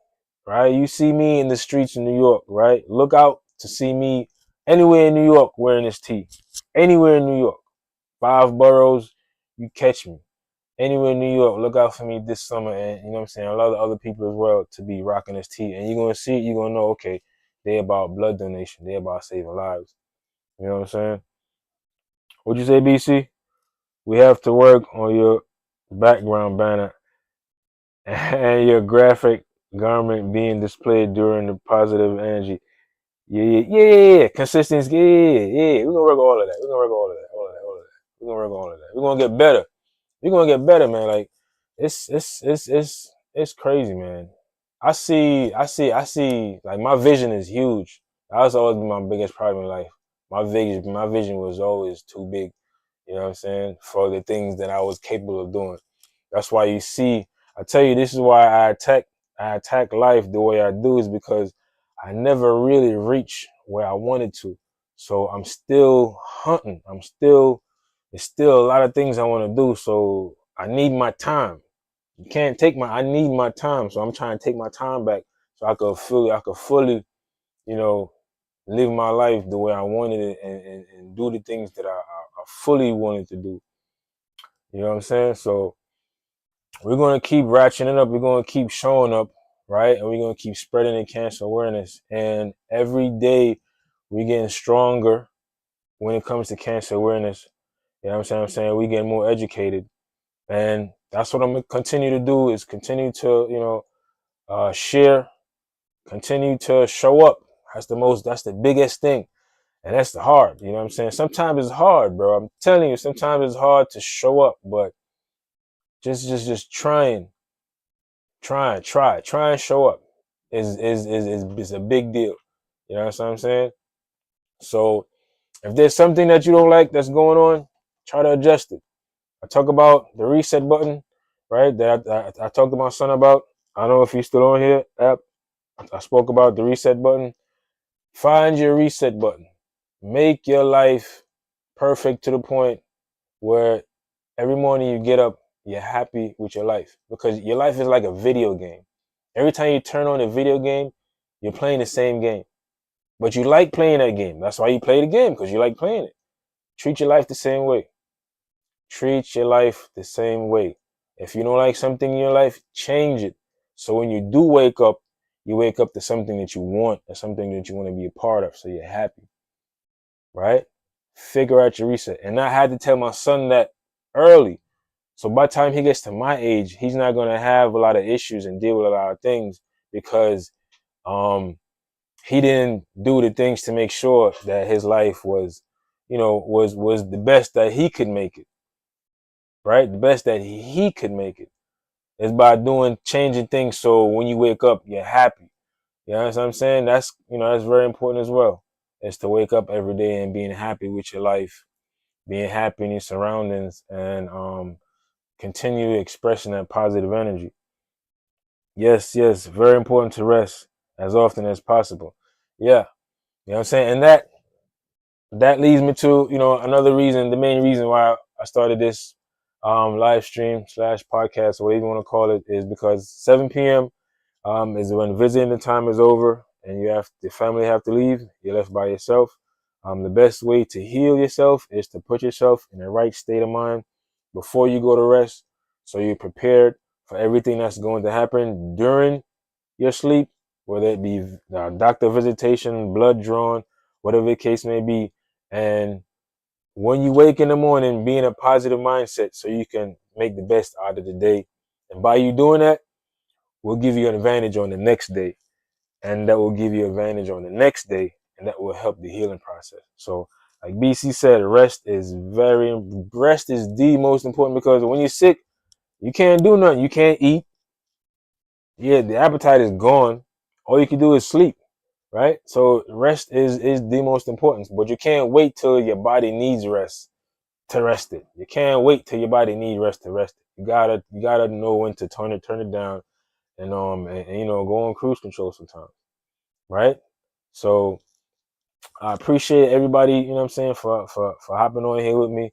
right? You see me in the streets of New York, right? Look out to see me anywhere in New York wearing this tee. Anywhere in New York. 5 boroughs, you catch me. Anywhere in New York, look out for me this summer. And you know what I'm saying? A lot of other people as well to be rocking this tee. And you're going to see it, you're going to know, okay, they about blood donation. They about saving lives. You know what I'm saying? What'd you say, BC? We have to work on your background banner and your graphic garment being displayed during the positive energy. Yeah. Consistency. Yeah. We're gonna work on all of that. We're gonna work on all of that. We're gonna work on all of that. We're gonna get better. We're gonna get better, man. Like it's crazy, man. I see like my vision is huge. That's always been my biggest problem in life. My vision was always too big, you know what I'm saying, for the things that I was capable of doing. That's why you see, I tell you, this is why I attack life the way I do, is because I never really reached where I wanted to. So I'm still hunting. There's still a lot of things I want to do. So I need my time. You can't take I need my time. So I'm trying to take my time back so I could fully, you know, live my life the way I wanted it, and do the things that I fully wanted to do. You know what I'm saying? So we're going to keep ratcheting up. We're going to keep showing up, right? And we're going to keep spreading the cancer awareness. And every day we're getting stronger when it comes to cancer awareness. You know what I'm saying? We get more educated. And that's what I'm going to continue to do, is continue to, share, continue to show up. That's the biggest thing. And that's the hard, you know what I'm saying? Sometimes it's hard, bro. I'm telling you, sometimes it's hard to show up, but just try and show up is a big deal. You know what I'm saying? So if there's something that you don't like that's going on, try to adjust it. I talk about the reset button, right? That I talked to my son about. I don't know if he's still on here. App. I spoke about the reset button. Find your reset button. Make your life perfect to the point where every morning you get up, you're happy with your life, because your life is like a video game. Every time you turn on a video game, you're playing the same game, but you like playing that game. That's why you play the game, because you like playing it. Treat your life the same way. Treat your life the same way. If you don't like something in your life, change it. So when you do wake up, you wake up to something that you want, or something that you want to be a part of, so you're happy, right? Figure out your reset. And I had to tell my son that early. So by the time he gets to my age, he's not going to have a lot of issues and deal with a lot of things, because he didn't do the things to make sure that his life was, was the best that he could make it, right? The best that he could make it is by changing things. So when you wake up, you're happy. You know what I'm saying? That's very important as well. Is to wake up every day and being happy with your life, being happy in your surroundings, and continue expressing that positive energy. Yes, very important to rest as often as possible. Yeah, you know what I'm saying? And that leads me to, another reason, the main reason why I started this live stream slash podcast, or whatever you want to call it, is because 7 p.m. Is when visiting the time is over and the family have to leave. You're left by yourself. The best way to heal yourself is to put yourself in the right state of mind before you go to rest, so you're prepared for everything that's going to happen during your sleep, whether it be doctor visitation, blood drawn, whatever the case may be. And when you wake in the morning, be in a positive mindset so you can make the best out of the day. And by you doing that, will give you an advantage on the next day, and that will give you advantage on the next day, and that will help the healing process. So like BC said, rest is the most important, because when you're sick, you can't do nothing. You can't eat. Yeah, the appetite is gone. All you can do is sleep, right? So rest is the most important, but you can't wait till your body needs rest to rest it. You can't wait till your body needs rest to rest it. You gotta know when to turn it down, and go on cruise control sometimes, right? So I appreciate everybody, for hopping on here with me.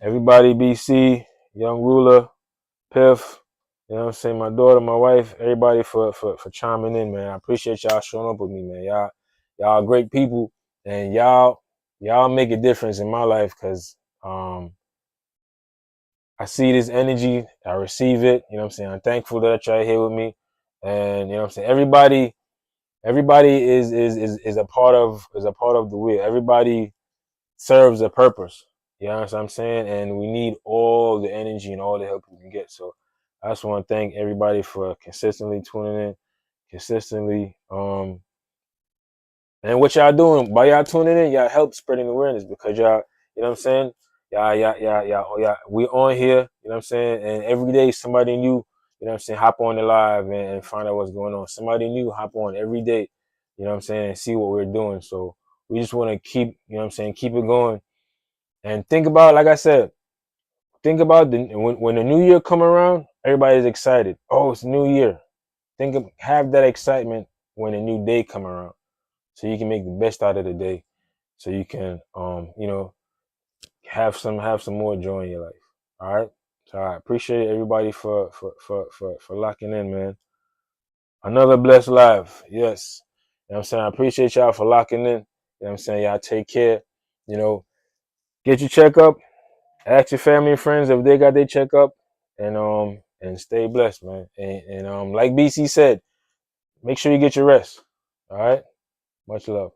Everybody, BC, Young Ruler, Piff, my daughter, my wife, everybody for chiming in, man. I appreciate y'all showing up with me, man. Y'all great people, and y'all make a difference in my life, because I see this energy, I receive it, I'm thankful that y'all here with me. And everybody is a part of the wheel. Everybody serves a purpose. You know what I'm saying? And we need all the energy and all the help we can get. So I just want to thank everybody for consistently tuning in, consistently and what y'all doing by y'all tuning in, y'all help spreading awareness, because y'all, you know what I'm saying? Yeah. We on here, you know what I'm saying? And every day somebody new, hop on the live and find out what's going on. Somebody new hop on every day, and see what we're doing. So we just want to keep, keep it going. And think about, like I said, when the new year come around, everybody's excited. Oh, it's a new year. Have that excitement when a new day come around, so you can make the best out of the day, so you can have some more joy in your life. All right. So I appreciate everybody for locking in, man. Another blessed live. Yes. I appreciate y'all for locking in. Y'all take care. Get your checkup. Ask your family and friends if they got their checkup. and stay blessed, man. And like BC said, make sure you get your rest. All right. Much love.